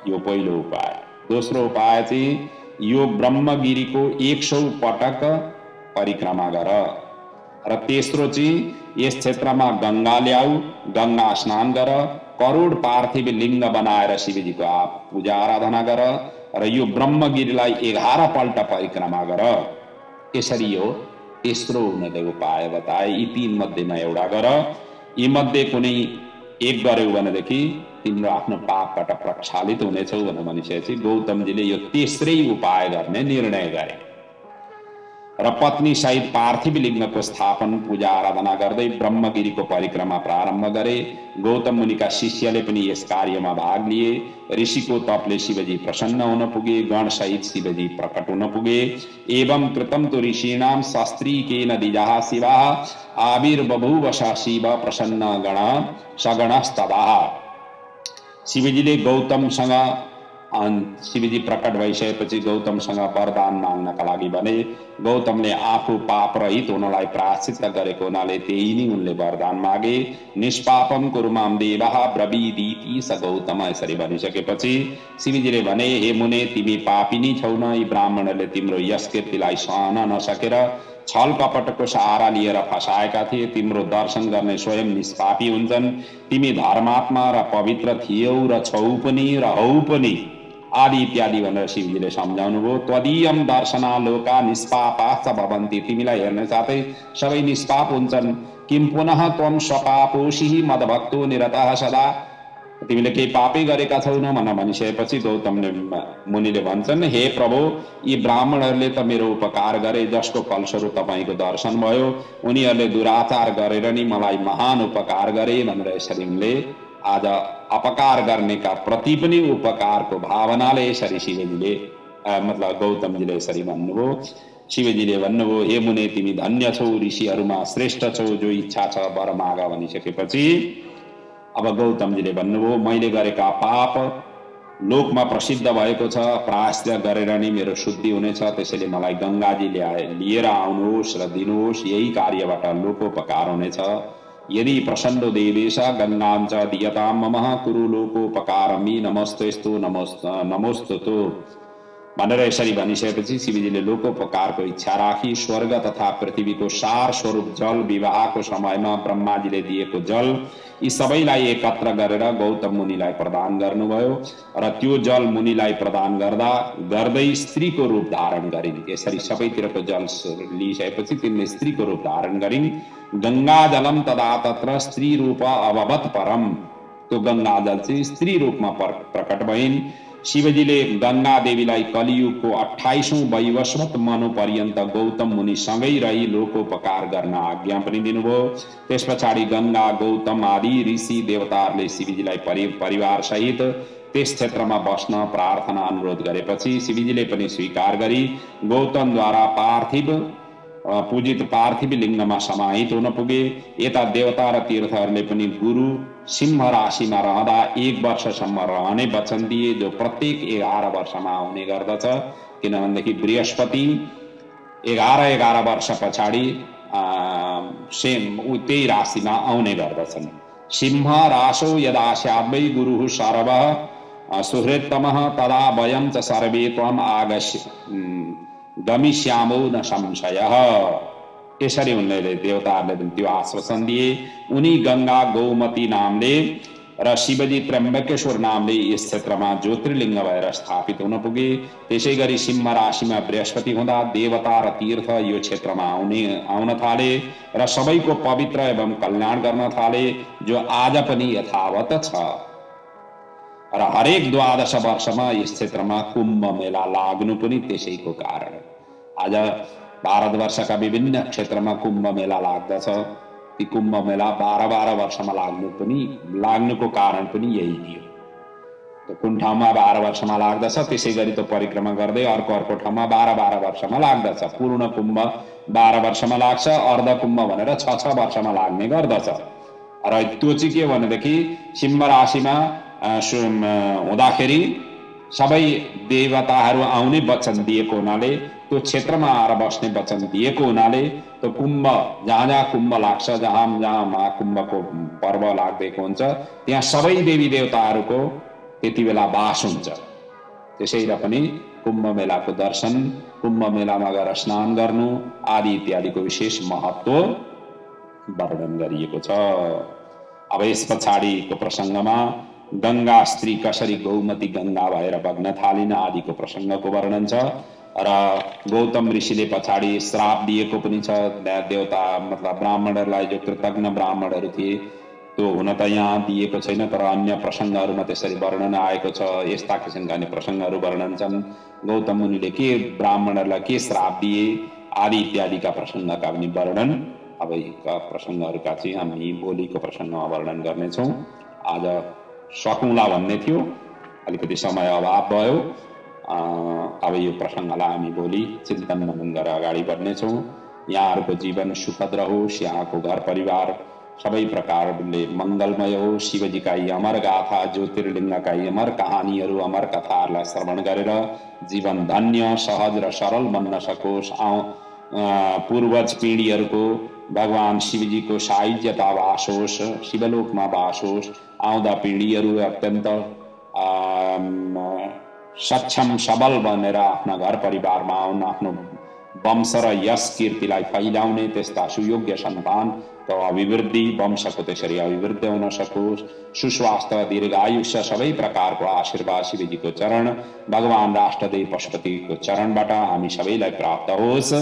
यो पहिलो उपाय। दोस्रो उपाय चाहिँ यो ब्रह्मगिरीको 100 पटक परिक्रमा गर, र तेस्रो चाहिँ यस क्षेत्रमा गंगा ल्याऊ, गंगा स्नान गर, करोड पार्थिव लिङ्ग बनाएर शिवजीको पूजा आराधना गर, र यो ब्रह्मगिरीलाई 11 पल्ट परिक्रमा गर। यसरी हो तेस्रो उनीहरूले उपाय बताए। यी 3 मध्येमा एउटा गर, यी मध्ये कुनै एक गर्यौ भनेदेखि तिम्रो आफ्नो पापबाट प्रक्षालित हुनेछौ भनेर भनिसकेपछि गौतमजीले यो तेस्रै उपाय गर्ने निर्णय गरे र पत्नी सहित पार्थिव लिङ्गको स्थापन पूजा आराधना गर्दै ब्रह्मगिरीको परिक्रमा प्रारम्भ गरे। गौतम मुनिका शिष्यले पनि यस कार्यमा भाग लिए। ऋषिको तपले शिवजी प्रसन्न हुन पुगे, गण सहित शिवजी प्रकट हुन पुगे। एवं कृतम तो ऋषीणाम शास्त्रीकेन द्विजाः शिवाः आविर्बभूव शिव प्रसन्न गण सगणस्तदा। शिवजीले गौतमसँग शिवजी प्रकट भइसकेपछि गौतमसँग वरदान माग्नका लागि भने। गौतमले आफू पाप रहित हुनलाई प्रायश्चित गरेको हुनाले त्यही नै उनले वरदान मागे। निष्पापम कुरु माम देवः ब्रवीदिति स गौतम, यसरी भनिसकेपछि शिवजीले भने, हे मुने, तिमी पापिनी छौ न। यी ब्राह्मणहरूले तिम्रो यस कीर्तिलाई सहन नसकेर छल कपटको सहारा लिएर फसाएका थिए। तिम्रो दर्शन गर्ने स्वयं निष्पापी हुन्छन्। तिमी धर्मात्मा र पवित्र थियौ र छौ पनि र हौ पनि, आदि इत्यादि भनेर शिवजीले सम्झाउनु भयो। त्वदीयम दर्शना लोका निष्पापाश्च भवन्ति, तिमीलाई हेर्ने साथै सबै निष्पाप हुन्छन्। किम पुनः त्वम स्वपापोषि मद्भक्तो निरतः सदा, तिमीले केही पापै गरेका छैनौ भनेर भनिसकेपछि गौतमले मुनिले भन्छन्, हे प्रभु, यी ब्राह्मणहरूले त मेरो उपकार गरे, जसको फलस्वरूप तपाईँको दर्शन भयो। उनीहरूले दुराचार गरेर नि मलाई महान उपकार गरे भनेर यसरी उनले आज अपकार गर्नेका प्रति पनि उपकारको भावनाले यसरी शिवजीले मतलब गौतमजीले यसरी भन्नुभयो। शिवजीले भन्नुभयो, हे मुने, तिमी धन्य छौ, ऋषिहरूमा श्रेष्ठ छौ, जो इच्छा छ वर माग भनिसकेपछि अब गौतमजीले भन्नुभयो, मैले गरेका पाप लोकमा प्रसिद्ध भएको छ, प्रायश्चित गरेर नि मेरो शुद्धि हुनेछ। त्यसैले मलाई गंगाजी लिएर आउनुहोस् र दिनुहोस्, यही कार्यबाट लोकोपकार हुनेछ। यदि प्रसन्नो देवेश गंगां च दीयतां मम कुरु लोकोपकारमि नमस्तेस्तु नमोस्तुतो भनेर यसरी भनिसकेपछि शिवजीले लोकोपकारको इच्छा राखी स्वर्ग तथा पृथ्वीको सार स्वरूप जल विवाहको समयमा ब्रह्माजीले दिएको जल यी सबैलाई एकत्र गरेर गौतम मुनिलाई प्रदान गर्नुभयो र त्यो जल मुनिलाई प्रदान गर्दै स्त्रीको रूप धारण गरिन्। यसरी सबैतिरको जल लिइसकेपछि तिनले स्त्रीको रूप धारण गरिन्। गंगा जलम तदा तत्र स्त्री रूप अभवत परम, त्यो गंगा जल चाहिँ स्त्री रूपमा प्रकट भइन्। शिवजीले गंगा देवीलाई कलियुगको 28औं वैवस्वत मनु पर्यन्त गौतम मुनि सँगै रही लोकोपकार गर्न आज्ञा पनि दिनुभयो। त्यस पछाडि गंगा, गौतम आदि ऋषि देवताहरूले शिवजीलाई परिवार सहित त्यस क्षेत्रमा बस्न प्रार्थना अनुरोध गरेपछि शिवजीले पनि स्वीकार गरी गौतमद्वारा पूजित पार्थिव लिङ्गमा समाहित हुन पुगे। यता देवता र तीर्थहरूले पनि गुरु सिंह राशिमा रहँदा 1 वर्षसम्म रहने वचन दिए, जो प्रत्येक 11 वर्षमा आउने गर्दछ। किनभनेदेखि बृहस्पति 11 वर्ष पछाडि त्यही राशिमा आउने गर्दछन्। सिंह राशो यदा स्याद्वै गुरुः सर्वः सुहृत्तमः तदा वयं च सर्वे त्वम् गमिष्यामो न संशयः। यसरी उनले देवताहरूले त्यो आश्वासन दिए। उनी गंगा गौमती नामले र शिवजी त्र्यम्बकेश्वर नामले यस क्षेत्रमा ज्योतिर्लिङ्ग भएर स्थापित हुन पुगे। त्यसै गरी सिंह राशिमा बृहस्पति हुँदा देवता र तीर्थ यो क्षेत्रमा आउन थाले र सबैको पवित्र एवं कल्याण गर्न थाले, जो आज पनि यथावत छ। र हरेक 12 वर्षमा यस क्षेत्रमा कुम्भ मेला लाग्नु पनि त्यसैको कारण। आज भारतवर्षका विभिन्न क्षेत्रमा कुम्भ मेला लाग्दछ। ती कुम्भ मेला 12 वर्षमा लाग्नुको कारण पनि यही थियो। कुन ठाउँमा 12 वर्षमा लाग्दछ, त्यसै गरी त्यो परिक्रमा गर्दै अर्को ठाउँमा 12 वर्षमा लाग्दछ। पूर्ण कुम्भ 12 वर्षमा लाग्छ, अर्ध कुम्भ भनेर 6 वर्षमा लाग्ने गर्दछ। र त्यो चाहिँ के भनेदेखि सिंह राशिमा हुँदाखेरि सबै देवताहरू आउने वचन दिएको हुनाले, त्यो क्षेत्रमा आएर बस्ने वचन दिएको हुनाले, त्यो कुम्भ जहाँ कुम्भ लाग्छ, जहाँ महाकुम्भको पर्व लाग्दैको हुन्छ, त्यहाँ सबै देवी देवताहरूको त्यति बेला वास हुन्छ। त्यसैले पनि कुम्भ मेलाको दर्शन, कुम्भ मेलामा गएर स्नान गर्नु आदि इत्यादिको विशेष महत्त्व वर्णन गरिएको छ। अब यस पछाडिको प्रसङ्गमा गंगा स्त्री कसरी गौमती गंगा भएर बग्न थालिन आदिको प्रसङ्गको वर्णन छ। र गौतम ऋषिले पछाडि श्राप दिएको पनि छ देवता मतलब ब्राह्मणहरूलाई, जो कृतज्ञ ब्राह्मणहरू थिए। त्यो हुन त यहाँ दिएको छैन, तर अन्य प्रसङ्गहरूमा त्यसरी वर्णन आएको छ। यस्ता किसिमका प्रसङ्गहरू वर्णन छन्। गौतम मुनिले के ब्राह्मणहरूलाई के श्राप दिए आदि इत्यादिका प्रसङ्गका पनि वर्णन अब यी प्रसङ्गहरूका चाहिँ हामी भोलिको प्रसङ्गमा वर्णन गर्नेछौँ। आज सकौँला भन्ने थियो, अलिकति समय अभाव भयो। अब यो प्रसङ्गलाई हामी भोलि चिन्तन मनन गरेर अगाडि बढ्नेछौँ। यहाँहरूको जीवन सुखद रहोस्, यहाँको घर परिवार सबै प्रकारले मङ्गलमय हो। शिवजीका यी अमर गाथा, ज्योतिर्लिङ्गका यी अमर कहानीहरू, अमर कथाहरूलाई श्रवण गरेर जीवन धन्य, सहज र सरल बन्न सकोस्। पूर्वज पिँढीहरूको भगवान शिवजीको साहिज्यता वास होस्, शिवलोकमा वास होस्। आउँदा पिँढीहरू अत्यन्त सक्षम सबल बनेर आफ्ना घर परिवारमा आउन, आफ्नो वंश र यश कीर्तिलाई फैलाउने त्यस्ता सुयोग्य सन्तानको अभिवृद्धि, वंशको त्यसरी अभिवृद्धि हुन सकोस्। सुस्वास्थ्य, दीर्घायुष्य, सबै प्रकारको आशीर्वाद शिवजीको चरण, भगवान राष्ट्रदेव पशुपतिको चरणबाट हामी सबैलाई प्राप्त होस्।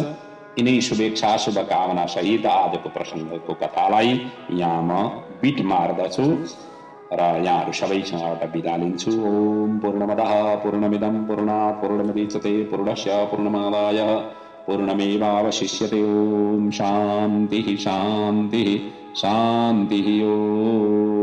यिनै शुभेच्छा शुभकामना सहित आजको प्रसङ्गको कथालाई यहाँ म बिट मार्दछु र यहाँहरू सबैसँग एउटा बिदा लिन्छु। ओम पूर्णमदः पूर्णमिदं पूर्णात् पूर्णमुदच्यते पूर्णस्य पूर्णमादाय पूर्णमेवावशिष्यते। ओम शान्तिः शान्तिः शान्तिः। ओम।